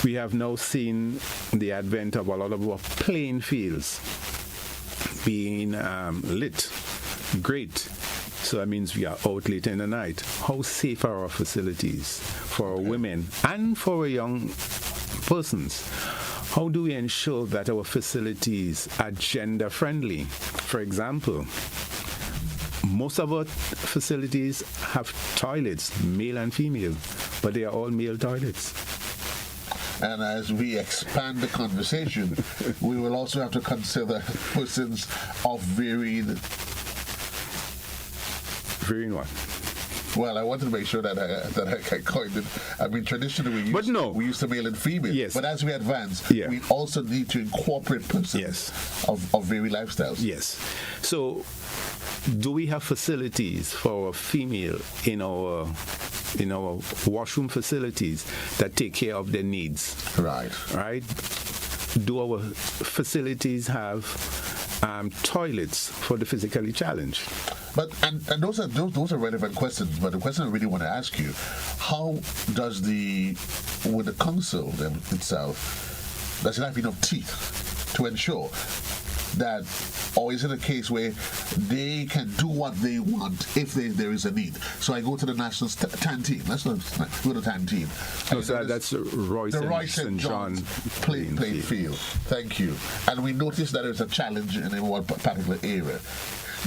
[SPEAKER 19] We have now seen the advent of a lot of our playing fields being lit. Great. So that means we are out late in the night. How safe are our facilities for our women and for our young persons? How do we ensure that our facilities are gender friendly? For example, most of our facilities have toilets, male and female, but they are all male toilets.
[SPEAKER 1] And as we expand the conversation, we will also have to consider persons of varying what? Well, I wanted to make sure that I coined it. I mean, traditionally we used to male and female.
[SPEAKER 19] Yes.
[SPEAKER 1] But as we advance, we also need to incorporate persons of varied lifestyles.
[SPEAKER 19] Yes. So, do we have facilities for female in our washroom facilities that take care of their needs?
[SPEAKER 1] Right.
[SPEAKER 19] Do our facilities have toilets for the physically challenged?
[SPEAKER 1] But and those are relevant questions. But the question I really want to ask you: how does the council itself, does it have enough teeth to ensure that, or is it a case where they can do what they want if there is a need? So I go to the national canteen. Let's not go to the canteen.
[SPEAKER 19] No, that's Royce and John
[SPEAKER 1] playing field. Thank you. And we notice that there's a challenge in one particular area.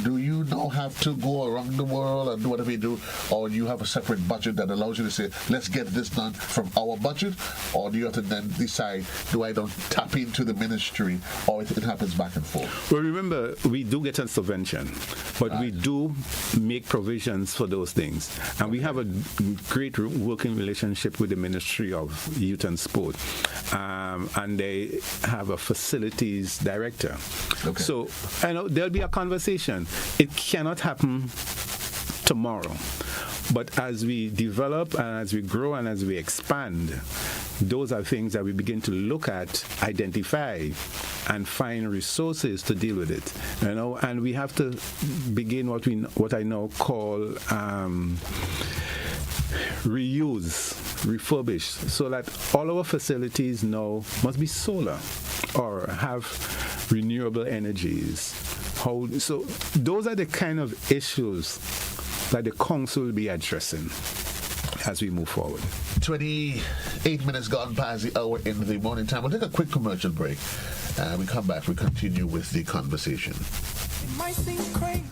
[SPEAKER 1] Do you now have to go around the world and do whatever you do, or do you have a separate budget that allows you to say, let's get this done from our budget, or do you have to then decide, do I don't tap into the ministry, or it happens back and forth?
[SPEAKER 19] Well, remember, we do get a subvention, but we do make provisions for those things. And we have a great working relationship with the Ministry of Youth and Sport, and they have a facilities director. Okay. So I know there'll be a conversation. It cannot happen tomorrow. But as we develop and as we grow and as we expand, those are things that we begin to look at, identify, and find resources to deal with it. And we have to begin what I now call reuse, refurbish, so that all our facilities now must be solar or have renewable energies. So those are the kind of issues that the council will be addressing as we move forward.
[SPEAKER 1] 28 minutes gone past the hour in the morning time. We'll take a quick commercial break. We come back, we continue with the conversation.
[SPEAKER 15] It might seem crazy.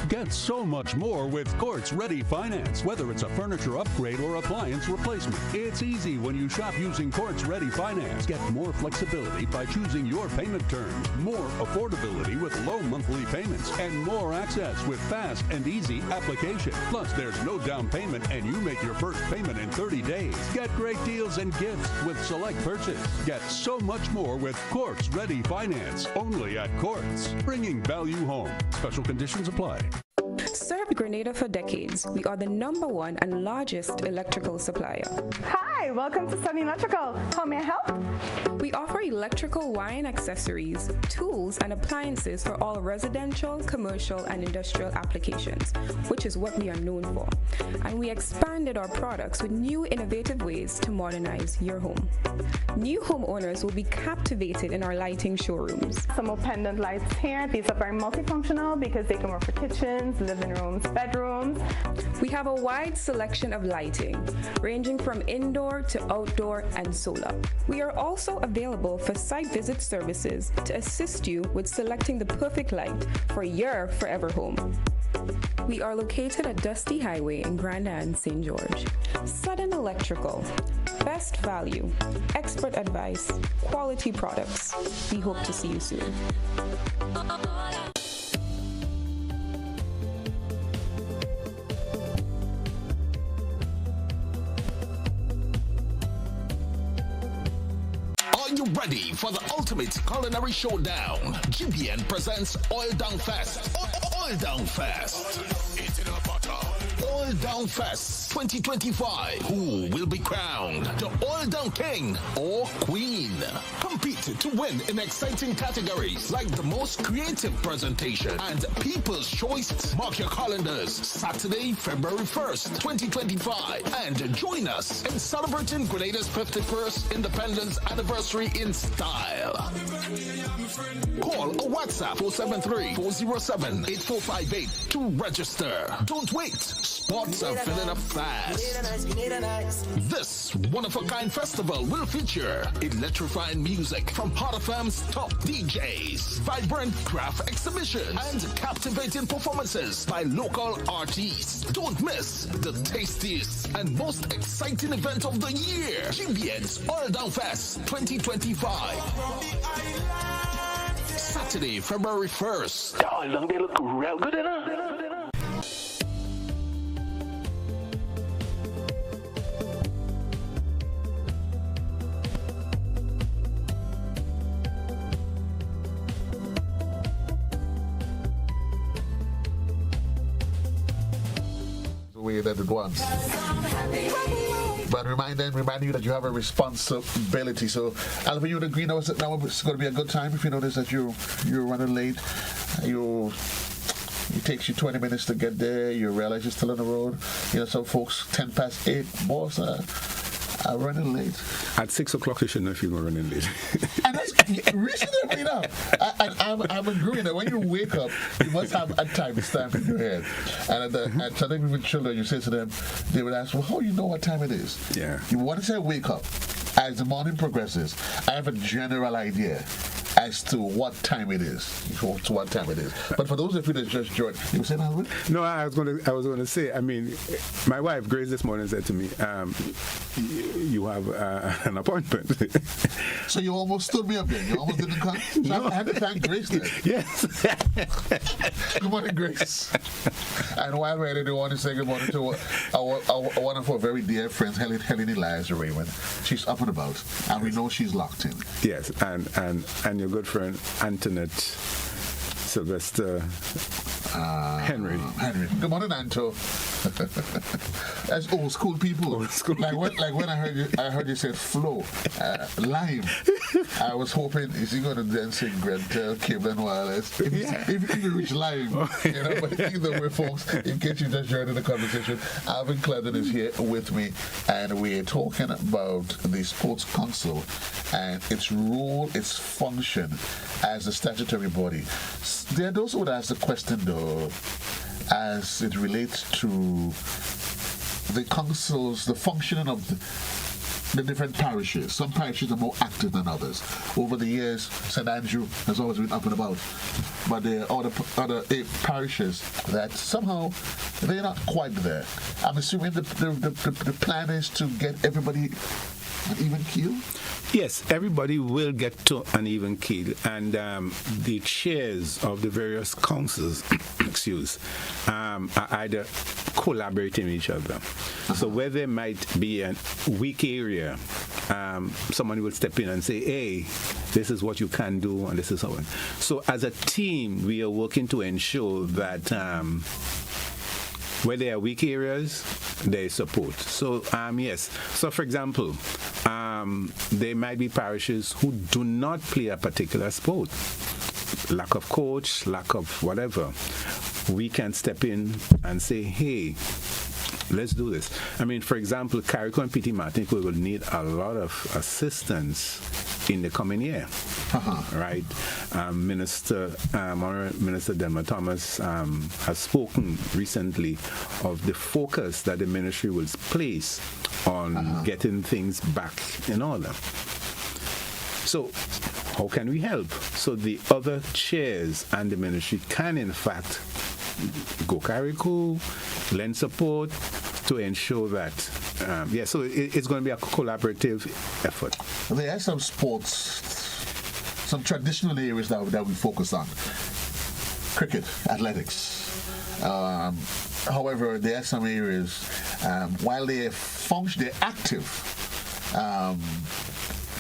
[SPEAKER 20] Get so much more with Courts Ready Finance. Whether it's a furniture upgrade or appliance replacement, it's easy when you shop using Courts Ready Finance. Get more flexibility by choosing your payment terms, more affordability with low monthly payments, and more access with fast and easy application. Plus, there's no down payment and you make your first payment in 30 days. Get great deals and gifts with select purchase. Get so much more with Courts Ready Finance. Only at Courts. Bringing value home. Special conditions apply.
[SPEAKER 21] Served Grenada for decades. We are the #1 and largest electrical supplier.
[SPEAKER 22] Hi, welcome to Sunny Electrical. How may I help?
[SPEAKER 21] We offer electrical wire accessories, tools, and appliances for all residential, commercial, and industrial applications, which is what we are known for. And we expanded our products with new innovative ways to modernize your home. New homeowners will be captivated in our lighting showrooms.
[SPEAKER 22] Some more pendant lights here. These are very multifunctional because they can work for kitchens, living rooms, bedrooms.
[SPEAKER 21] We have a wide selection of lighting, ranging from indoor to outdoor and solar. We are also available for site visit services to assist you with selecting the perfect light for your forever home. We are located at Dusty Highway in Grenada and St. George. Sudden Electrical. Best value, expert advice, quality products. We hope to see you soon.
[SPEAKER 14] Are you ready for the ultimate culinary showdown? GBN presents Oil Down Fest. Oil Down Fest. Oil Down Fest 2025. Who will be crowned the Oil Down King or Queen? Compete to win in exciting categories like the most creative presentation and People's Choice. Mark your calendars, Saturday, February 1st, 2025. And join us in celebrating Grenada's 51st Independence Anniversary in style. Call or WhatsApp 473-407-8458 to register. Don't wait. Spots are filling up fast. This one-of-a-kind festival will feature electrifying music from Hot FM's top DJs, vibrant craft exhibitions, and captivating performances by local artists. Don't miss the tastiest and most exciting event of the year, GBN's Oil Down Fest 2025. Saturday, February 1st.
[SPEAKER 15] Oh, look, they look real good, enough.
[SPEAKER 1] Way that it was. But remind you that you have a responsibility. So, Alvin, you would agree now it's going to be a good time if you notice that you're running late. It takes you 20 minutes to get there. You realize you're still on the road. You know, some folks 10 past 8, boss, are running late.
[SPEAKER 19] At 6 o'clock, you should know if you're running late.
[SPEAKER 1] And that's reasonably now. I'm agreeing that when you wake up, you must have a time stamp in your head. And at something with children, you say to them, they would ask, well, how do you know what time it is?
[SPEAKER 19] Yeah.
[SPEAKER 1] You want to say wake up. As the morning progresses, I have a general idea as to what time it is. But for those of you that just joined, you were saying, Alvin?
[SPEAKER 19] No, I was going to say, I mean, my wife, Grace, this morning said to me, you have an appointment.
[SPEAKER 1] So you almost stood me up there. You almost didn't come? So no. I had to thank Grace then.
[SPEAKER 19] Yes.
[SPEAKER 1] Good morning, Grace. And while we're at it, I want to say good morning to one of our very dear friends, Helen Elias Raymond. She's up and about, and we know she's locked in.
[SPEAKER 19] Yes, and your good friend Antoinette Sylvester Henry.
[SPEAKER 1] Good morning, Anto. That's old school people. Old school. Like when I heard you say flow, lime. I was hoping, is he going to then say Grentel, Cable and Wireless? If you reach lime, you know. But either way, folks, in case you just joined in the conversation, Alvin Cledden is here with me, and we're talking about the Sports Council and its role, its function as a statutory body. There are those who would ask the question, though, as it relates to the councils, the functioning of the different parishes. Some parishes are more active than others. Over the years, St. Andrew has always been up and about. But there are other 8 parishes that somehow they're not quite there. I'm assuming the plan is to get everybody an even keel?
[SPEAKER 19] Yes, everybody will get to an even keel, and the chairs of the various councils, are either collaborating with each other. Uh-huh. So where there might be a weak area, someone will step in and say, hey, this is what you can do, and this is how. So as a team, we are working to ensure that where there are weak areas, there is support. So, yes. So, for example, there might be parishes who do not play a particular sport. Lack of coach, lack of whatever. We can step in and say, hey, let's do this. I mean, for example, Carrico and P.T. Martin will need a lot of assistance in the coming year, right? Minister Delma Thomas has spoken recently of the focus that the ministry will place on getting things back in order. So how can we help? So the other chairs and the ministry can, in fact, go Karikou, lend support to ensure that, so it's going to be a collaborative effort.
[SPEAKER 1] There are some sports, some traditional areas that we focus on. Cricket, athletics. However, there are some areas, while they're active,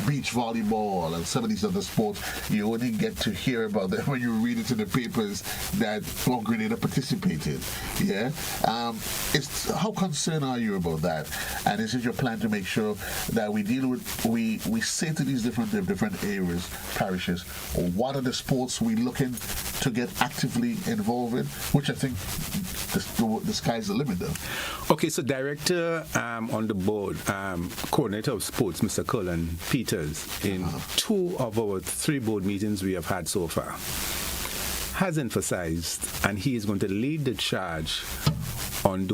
[SPEAKER 1] beach volleyball and some of these other sports, you only get to hear about them when you read it in the papers that Grenada participated. Yeah, how concerned are you about that? And is it your plan to make sure that we say to these different areas, parishes, what are the sports we looking to get actively involved in? Which I think the sky's the limit, though.
[SPEAKER 19] Okay, so director on the board, coordinator of sports, Mr. Cullen Peters, in 2 of our 3 board meetings we have had so far, has emphasized, and he is going to lead the charge on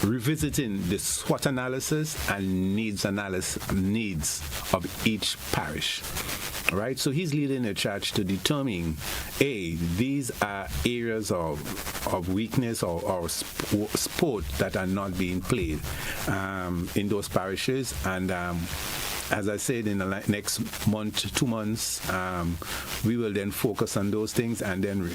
[SPEAKER 19] revisiting the SWOT analysis and needs of each parish. All right, so he's leading a charge to determine, these are areas of weakness or sport that are not being played in those parishes, and as I said, in the next month, 2 months, we will then focus on those things and then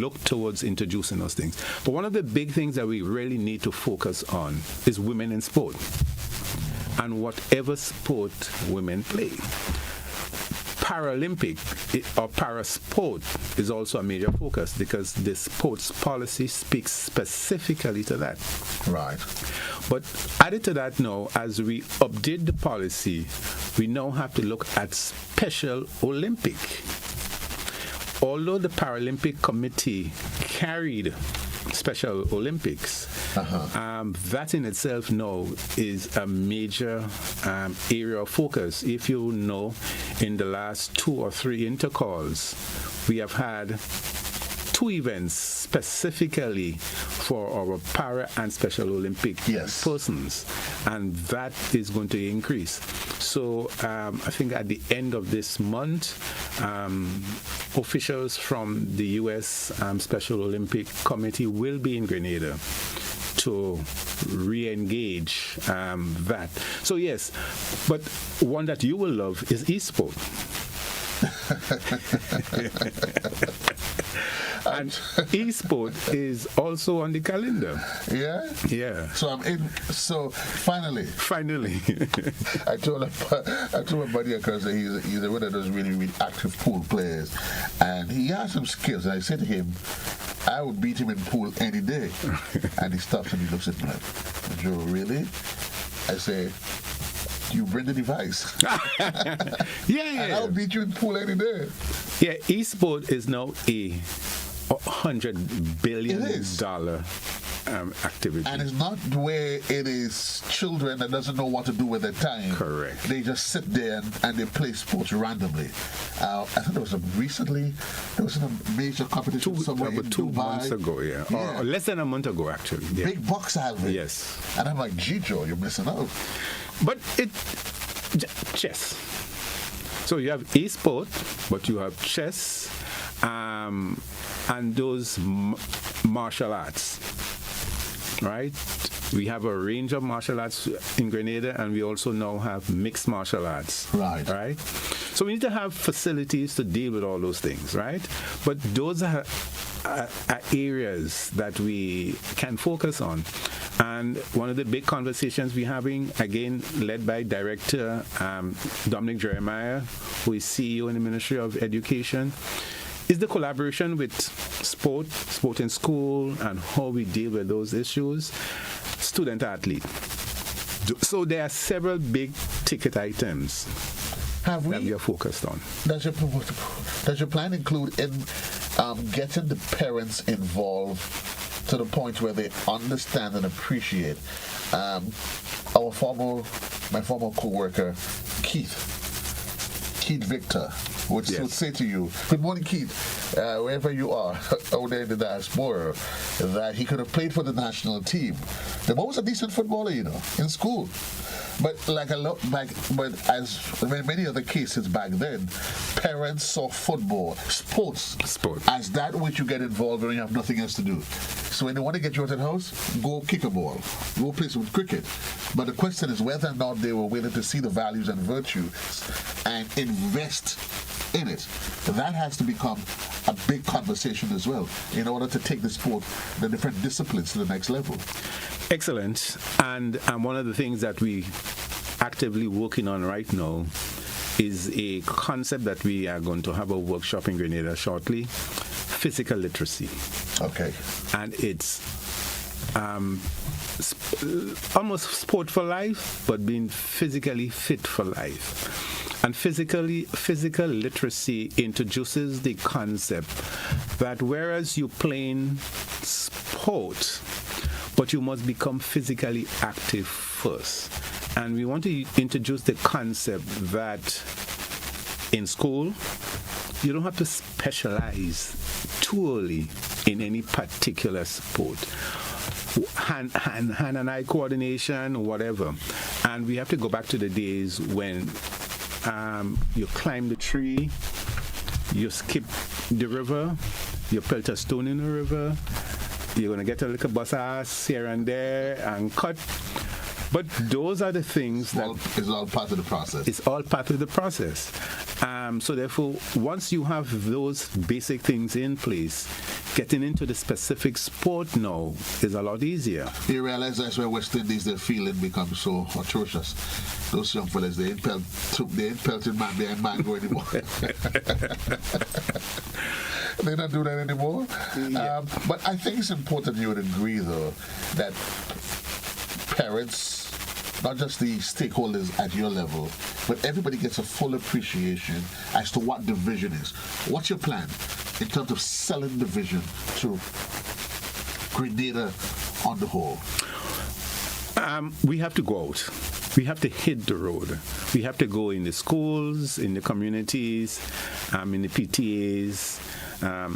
[SPEAKER 19] look towards introducing those things. But one of the big things that we really need to focus on is women in sport and whatever sport women play. Paralympic or parasport is also a major focus because the sports policy speaks specifically to that.
[SPEAKER 1] Right.
[SPEAKER 19] But added to that now, as we update the policy, we now have to look at Special Olympic. Although the Paralympic Committee carried Special Olympics, that in itself now is a major area of focus. If you know, in the last 2 or 3 intercalls, we have had 2 events specifically for our para and Special Olympic persons, and that is going to increase. So I think at the end of this month, officials from the U.S. Special Olympic Committee will be in Grenada to re-engage that. So yes, but one that you will love is eSport. And eSport is also on the calendar.
[SPEAKER 1] Yeah?
[SPEAKER 19] Yeah.
[SPEAKER 1] So I'm in. So finally. I told my buddy across that he's one of those really, really active pool players. And he has some skills. And I said to him, I would beat him in pool any day. And he stops and he looks at me like, Joe, really? I say, you bring the device.
[SPEAKER 19] Yeah.
[SPEAKER 1] And I'll beat you in pool any day.
[SPEAKER 19] Yeah, eSport is now a $100 billion activity.
[SPEAKER 1] And it's not where it is children that doesn't know what to do with their time.
[SPEAKER 19] Correct.
[SPEAKER 1] They just sit there and they play sports randomly. I think there was a major competition somewhere in
[SPEAKER 19] 2
[SPEAKER 1] Dubai.
[SPEAKER 19] months ago, or less than a month ago, actually. Yeah.
[SPEAKER 1] Big bucks out of it.
[SPEAKER 19] Yes.
[SPEAKER 1] And I'm like, gee, Joe, you're missing out.
[SPEAKER 19] But chess. So you have e-sport, but you have chess, and those martial arts, right? We have a range of martial arts in Grenada, and we also now have mixed martial arts. Right? So we need to have facilities to deal with all those things, right? But those are areas that we can focus on. And one of the big conversations we're having, again, led by Director Dominic Jeremiah, who is CEO in the Ministry of Education, is the collaboration with sport in school, and how we deal with those issues, student-athlete. So there are several big ticket items that we are focused on.
[SPEAKER 1] Does your plan include getting the parents involved to the point where they understand and appreciate? My former co-worker, Keith Victor, would say to you, good morning, Keith, wherever you are out there in the diaspora, that he could have played for the national team. The most a decent footballer, in school. But like but as in many other cases back then, parents saw football, sports, as that which you get involved when you have nothing else to do. So when they want to get you out of the house, go kick a ball, go play some cricket. But the question is whether or not they were willing to see the values and virtues and invest in it. That has to become a big conversation as well in order to take the sport, the different disciplines to the next level.
[SPEAKER 19] Excellent. And one of the things that we actively working on right now is a concept that we are going to have a workshop in Grenada shortly, physical literacy. Okay. And it's almost sport for life, but being physically fit for life. And physical literacy introduces the concept that whereas you're playing sport, but you must become physically active first. And we want to introduce the concept that in school, you don't have to specialize too early in any particular sport. Hand and eye coordination, whatever. And we have to go back to the days when you climb the tree, you skip the river, you pelt a stone in the river, you're going to get a little bus ass here and there and cut. But those are the things that...
[SPEAKER 1] It's all part of the process.
[SPEAKER 19] It's all part of the process. So therefore, once you have those basic things in place, getting into the specific sport now is a lot easier.
[SPEAKER 1] You realize that's where West Indies, their feeling becomes so atrocious. Those young fellas, they ain't pelting man behind man go anymore. They don't do that anymore. Yeah. But I think it's important you would agree, though, that parents, not just the stakeholders at your level, but everybody gets a full appreciation as to what the vision is. What's your plan in terms of selling the vision to Grenada on the whole?
[SPEAKER 19] We have to go out. We have to hit the road. We have to go in the schools, in the communities, in the PTAs.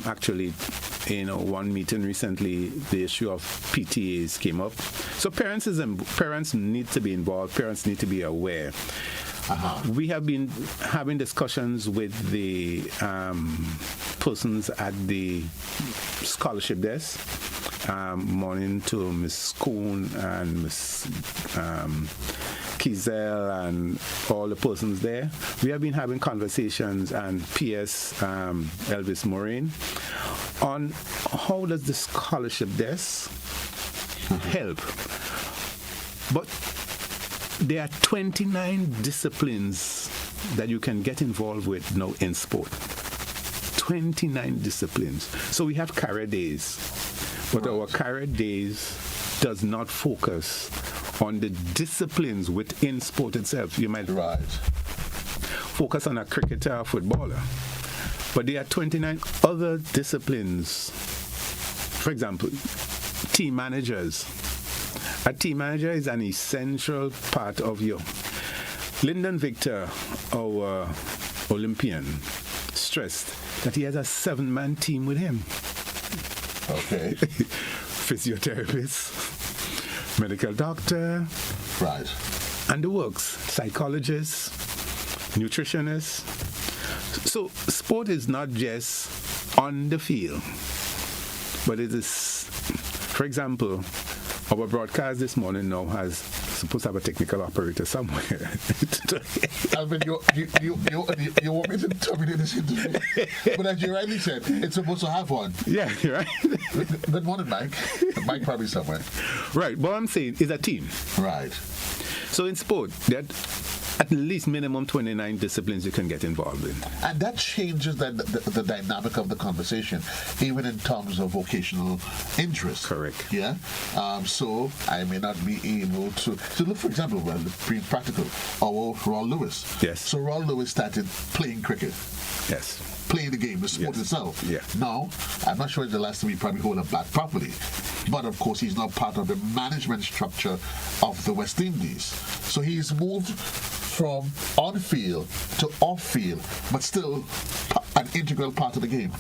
[SPEAKER 19] Actually, one meeting recently, the issue of PTAs came up. So parents need to be involved. Parents need to be aware. We have been having discussions with the persons at the scholarship desk, morning to Ms. Kuhn and Ms. Kizel and all the persons there. We have been having conversations, and P.S. Elvis Moraine, on how does the scholarship desk help. But there are 29 disciplines that you can get involved with now in sport. 29 disciplines. So we have career days, but our career days does not focus on the disciplines within sport itself. You might focus on a cricketer or footballer, but there are 29 other disciplines. For example, team managers. A team manager is an essential part of your... Lyndon Victor, our Olympian, stressed that he has a 7-man team with him.
[SPEAKER 1] Okay.
[SPEAKER 19] Physiotherapist, medical doctor, and the works, psychologist, nutritionist. So sport is not just on the field, but it is, for example, our broadcast this morning now has supposed to have a technical operator somewhere.
[SPEAKER 1] Alvin, you want me to terminate this interview? But as you rightly said, it's supposed to have one.
[SPEAKER 19] Yeah, you're right.
[SPEAKER 1] Good morning, Mike. Mike probably somewhere.
[SPEAKER 19] Right, what I'm saying is a team.
[SPEAKER 1] Right.
[SPEAKER 19] So in sport, there are at least minimum 29 disciplines you can get involved in.
[SPEAKER 1] And that changes the dynamic of the conversation, even in terms of vocational interest.
[SPEAKER 19] Correct.
[SPEAKER 1] Yeah? So I may not be able to look, for example, being practical, our Raul Lewis.
[SPEAKER 19] Yes.
[SPEAKER 1] So Raul Lewis started playing cricket.
[SPEAKER 19] Yes.
[SPEAKER 1] Playing the game, the sport itself.
[SPEAKER 19] Yeah.
[SPEAKER 1] Now, I'm not sure it's the last time he probably hold a bat properly. But of course, he's not part of the management structure of the West Indies. So he's moved from on-field to off-field, but still an integral part of the game.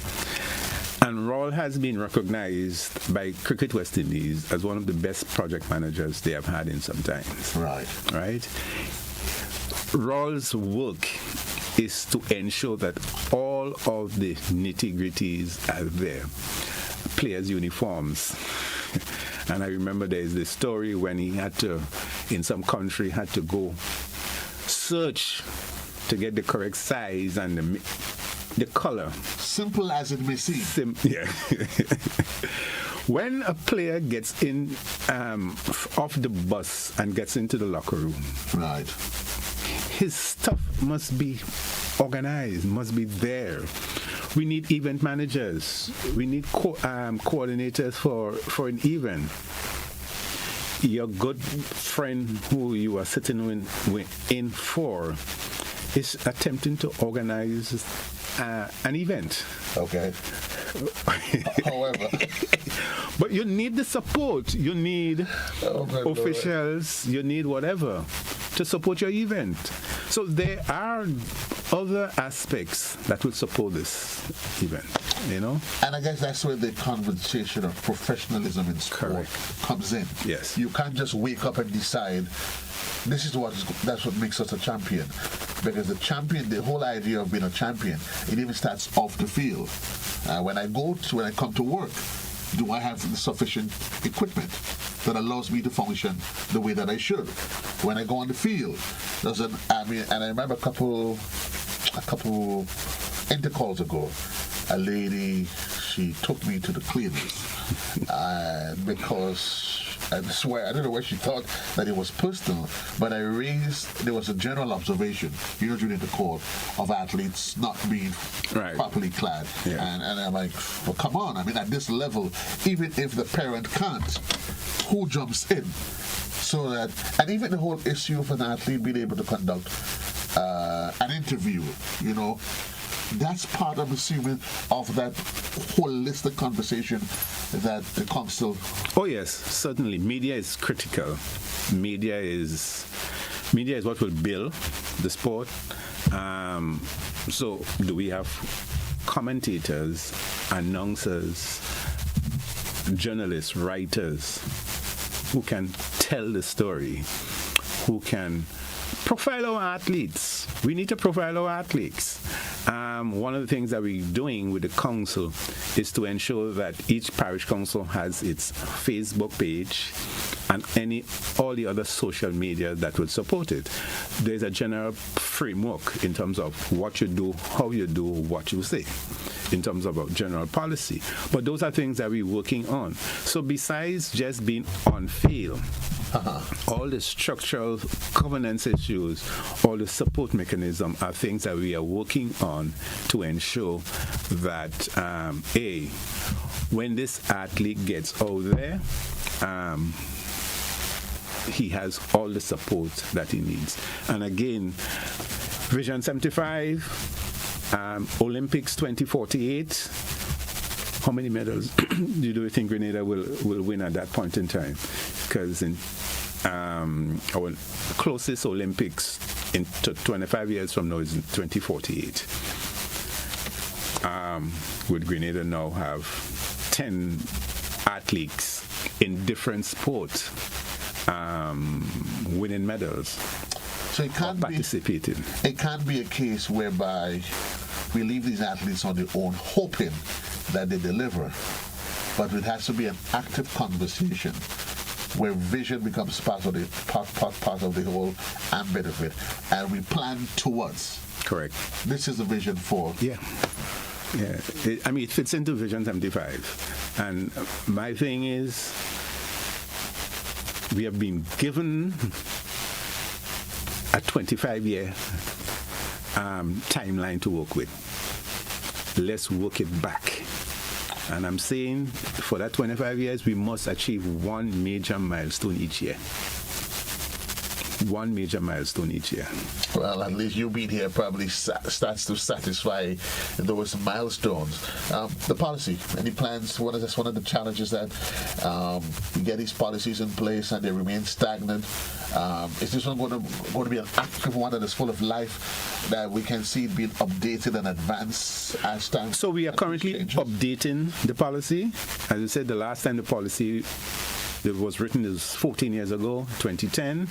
[SPEAKER 19] And Raul has been recognized by Cricket West Indies as one of the best project managers they have had in some time.
[SPEAKER 1] Right.
[SPEAKER 19] Raul's work is to ensure that all of the nitty-gritties are there. Players' uniforms. And I remember there's this story when he had to, in some country, had to go search to get the correct size and the color.
[SPEAKER 1] Simple as it may seem.
[SPEAKER 19] Yeah. When a player gets in off the bus and gets into the locker room,
[SPEAKER 1] right,
[SPEAKER 19] his stuff must be organized, must be there. We need event managers. We need coordinators for an event. Your good friend who you are sitting in for is attempting to organize an event.
[SPEAKER 1] Okay. However.
[SPEAKER 19] But you need the support. You need officials. You need whatever to support your event. So there are other aspects that will support this event, you know?
[SPEAKER 1] And I guess that's where the conversation of professionalism in sport comes in.
[SPEAKER 19] Yes.
[SPEAKER 1] You can't just wake up and decide that's what makes us a champion. Because the whole idea of being a champion, it even starts off the field. When I come to work, do I have the sufficient equipment that allows me to function the way that I should? When I go on the field, and I remember a couple intercalls ago, a lady, she took me to the cleaners because I swear, I don't know where she thought that it was personal, but there was a general observation, during the court, of athletes not being properly clad.
[SPEAKER 19] Yeah.
[SPEAKER 1] And I'm like, well, come on. I mean, at this level, even if the parent can't, who jumps in? So that, and even the whole issue of an athlete being able to conduct an interview, that's part, I'm assuming, of that holistic conversation that the council...
[SPEAKER 19] Oh yes, certainly. Media is critical. Media is what will build the sport. So do we have commentators, announcers, journalists, writers who can tell the story, who can profile our athletes? We need to profile our athletes. One of the things that we're doing with the council is to ensure that each parish council has its Facebook page and all the other social media that would support it. There's a general framework in terms of what you do, how you do, what you say, in terms of a general policy. But those are things that we're working on. So besides just being on field, all the structural governance issues, all the support mechanism are things that we are working on to ensure that, when this athlete gets out there, he has all the support that he needs. And again, Vision 75, Olympics 2048, how many medals do you think Grenada will win at that point in time? Because in our closest Olympics in 25 years from now is in 2048. Would Grenada now have 10 athletes in different sports winning medals?
[SPEAKER 1] So it can't
[SPEAKER 19] participating.
[SPEAKER 1] It can't be a case whereby we leave these athletes on their own, hoping that they deliver. But it has to be an active conversation where vision becomes part of the whole ambit of it, and we plan towards.
[SPEAKER 19] Correct.
[SPEAKER 1] This is the vision for.
[SPEAKER 19] Yeah. It fits into Vision 75, and my thing is, we have been given a 25-year timeline to work with. Let's work it back. And I'm saying for that 25 years, we must achieve one major milestone each year. one major milestone each year.
[SPEAKER 1] Well, at least you being here probably starts to satisfy those milestones. The policy, any plans? That's one of the challenges that we get these policies in place and they remain stagnant. Is this one going to be an active one that is full of life that we can see it being updated and advanced as time?
[SPEAKER 19] So we are currently updating the policy. As I said, the last time the policy that was written is 14 years ago, 2010.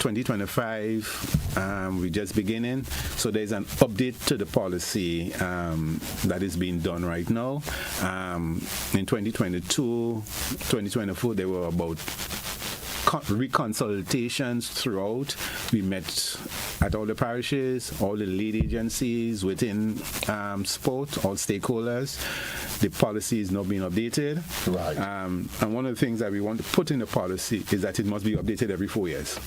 [SPEAKER 19] 2025, we're just beginning. So there's an update to the policy that is being done right now. In 2022, 2024, there were about reconsultations throughout. We met at all the parishes, all the lead agencies within sport, all stakeholders. The policy is now being updated.
[SPEAKER 1] Right.
[SPEAKER 19] And one of the things that we want to put in the policy is that it must be updated every 4 years.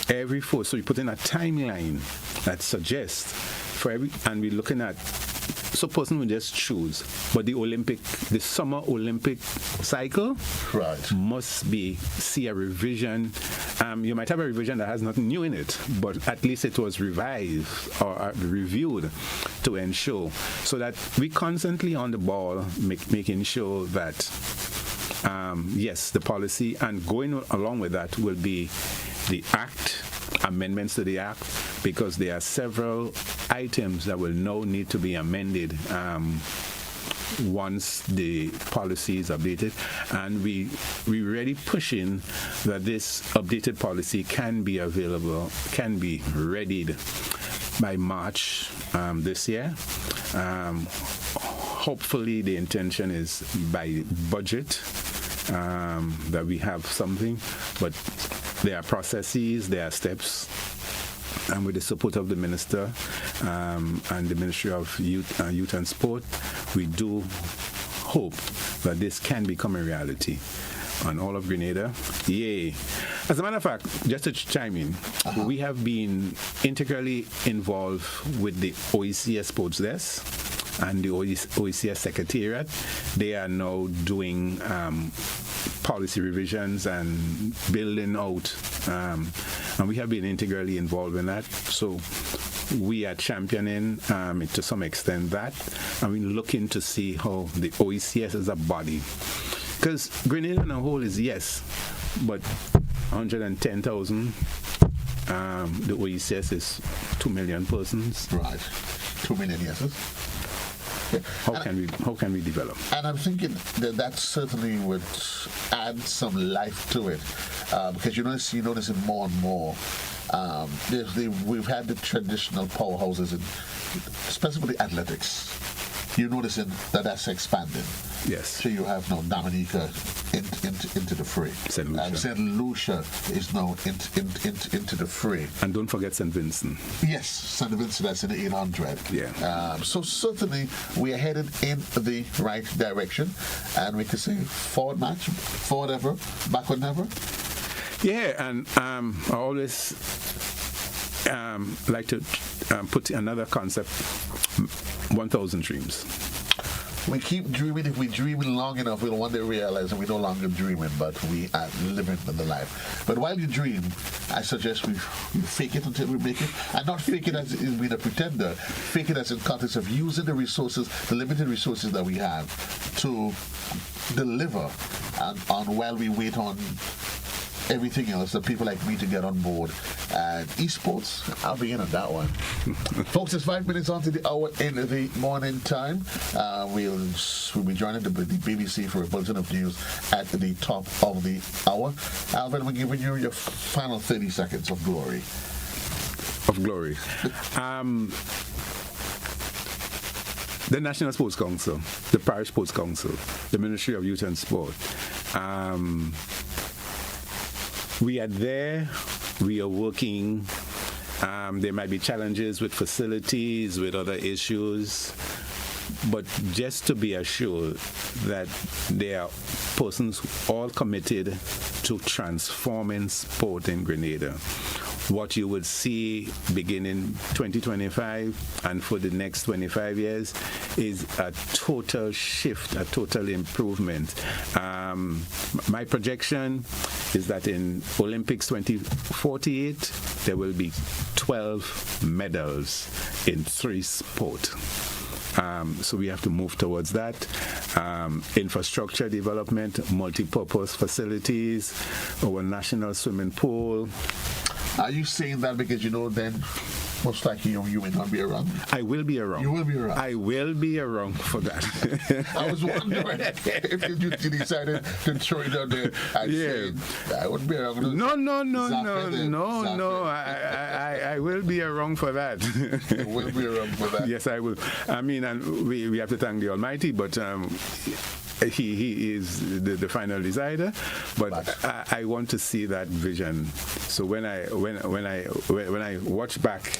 [SPEAKER 19] Every 4. So you put in a timeline that suggests for every, and we're looking at, so person will just choose, but the summer Olympic cycle must see a revision. You might have a revision that has nothing new in it, but at least it was revised or reviewed to ensure, so that we constantly on the ball, making sure that yes, the policy, and going along with that will be the act, amendments to the act, because there are several items that will now need to be amended once the policy is updated, and we're really pushing that this updated policy can be available, can be readied by March this year. Hopefully the intention is by budget that we have something, but there are processes, there are steps, and with the support of the Minister and the Ministry of Youth and Sport, we do hope that this can become a reality on all of Grenada. Yay. As a matter of fact, just to chime in, we have been integrally involved with the OECS Sports Desk and the OECS Secretariat. They are now doing policy revisions and building out, and we have been integrally involved in that. So we are championing to some extent that, and we're looking to see how the OECS as a body, because Grenada on a whole is yes, but 110,000. The OECS is 2 million persons.
[SPEAKER 1] Right, 2 million yeses. Yeah.
[SPEAKER 19] How can we develop?
[SPEAKER 1] And I'm thinking that certainly would add some life to it, because you notice it more and more. We've had the traditional powerhouses, specifically athletics. You're noticing that's expanding.
[SPEAKER 19] Yes.
[SPEAKER 1] So you have now Dominica into the fray. St. Lucia is now into the fray.
[SPEAKER 19] And don't forget St. Vincent.
[SPEAKER 1] Yes, St. Vincent, that's in the 800.
[SPEAKER 19] Yeah.
[SPEAKER 1] So certainly we are headed in the right direction, and we can say forward march, forward ever, backward never.
[SPEAKER 19] Yeah, and I always like to put another concept, 1,000 dreams.
[SPEAKER 1] We keep dreaming. If we dream long enough, we'll one day realize that we're no longer dreaming, but we are living the life. But while you dream, I suggest we fake it until we make it, and not fake it as in being a pretender. Fake it as in context of using the resources, the limited resources that we have, to deliver on while we wait on everything else, the people like me to get on board. And esports, I'll be in on that one. Folks, it's 5 minutes on to the hour in the morning time. We'll be joining the BBC for a bulletin of news at the top of the hour. Alvin, we're giving you your final 30 seconds of glory.
[SPEAKER 19] The National Sports Council, the Parish Sports Council, the Ministry of Youth and Sport. We are there, we are working. There might be challenges with facilities, with other issues, but just to be assured that there are persons all committed to transforming sport in Grenada. What you would see beginning 2025 and for the next 25 years is a total shift, a total improvement. My projection is that in Olympics 2048, there will be 12 medals in 3 sports. So we have to move towards that. Infrastructure development, multi-purpose facilities, our national swimming pool.
[SPEAKER 1] Are you saying that because then most likely you may not be around?
[SPEAKER 19] I will be around.
[SPEAKER 1] You will be around.
[SPEAKER 19] I will be around for that.
[SPEAKER 1] I was wondering if you decided to throw it out there. I wouldn't be around.
[SPEAKER 19] No. I will be around for that.
[SPEAKER 1] You will be around for that.
[SPEAKER 19] Yes, I will. I mean, and we have to thank the Almighty, but He is the final decider, but I want to see that vision. So when I watch back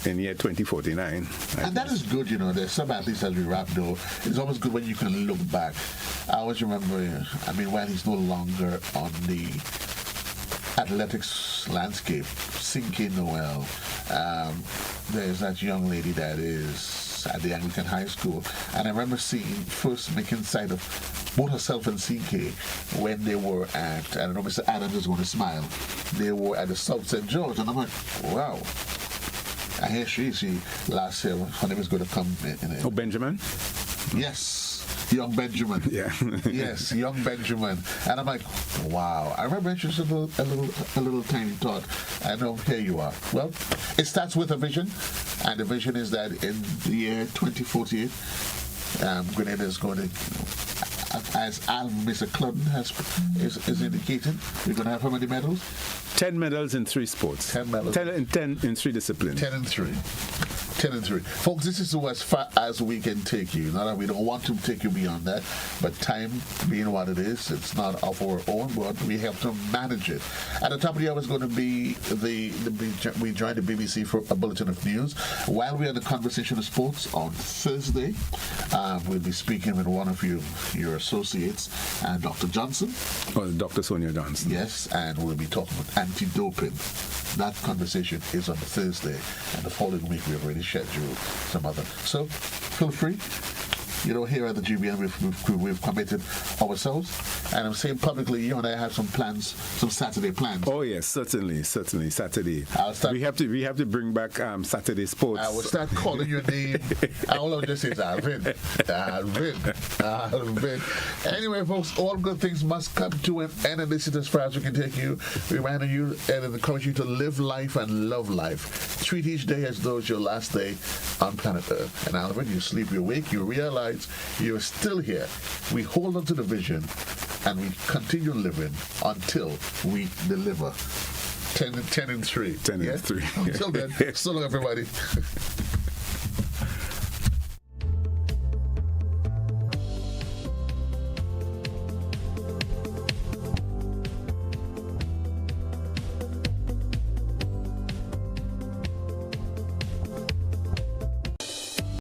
[SPEAKER 19] in year 2049,
[SPEAKER 1] and that is good, There's some athletes as we wrap though. It's always good when you can look back. I always remember. While he's no longer on the athletics landscape, Cinque Noel. There's that young lady that is at the Anglican High School, and I remember first making sight of both herself and CK when they were at, I don't know, Mr. Adams is going to smile, they were at the South St. George, and I'm like, wow. And here she last year, her name is going to come in.
[SPEAKER 19] Oh, Benjamin?
[SPEAKER 1] Yes. Young Benjamin.
[SPEAKER 19] Yeah.
[SPEAKER 1] Yes, young Benjamin. And I'm like, wow. I remember just a little tiny thought. I know, here you are. Well, it starts with a vision. And the vision is that in the year 2048, Grenada is going to, as Mr. Cludden is indicated, we're going to have how many medals?
[SPEAKER 19] 10 medals in 3 sports.
[SPEAKER 1] 10 medals.
[SPEAKER 19] 10 in 3 disciplines.
[SPEAKER 1] 10 and 3. 10 and 3. Folks, this is as far as we can take you. Not that we don't want to take you beyond that, but time being what it is, it's not of our own, but we have to manage it. At the top of the hour is going to be we joined the BBC for a bulletin of news. While we're in the conversation of sports on Thursday, we'll be speaking with one of your associates, Dr. Johnson.
[SPEAKER 19] Well, Dr. Sonia Johnson.
[SPEAKER 1] Yes, and we'll be talking about anti-doping. That conversation is on Thursday, and the following week we've already scheduled some other. So feel free. Here at the GBN, we've committed ourselves, and I'm saying publicly, you and I have some plans, some Saturday plans.
[SPEAKER 19] Oh yes, certainly, Saturday. We have to bring back Saturday sports.
[SPEAKER 1] I will start calling your name. All I'll just say is Alvin. Anyway, folks, all good things must come to an end, and this is as far as we can take you. We remind you and encourage you to live life and love life. Treat each day as though it's your last day on planet Earth. And Alvin, you sleep, you wake, you realize you're still here. We hold on to the vision and we continue living until we deliver. 10 and 3.
[SPEAKER 19] 10 and 3.
[SPEAKER 1] Until then, so long, everybody.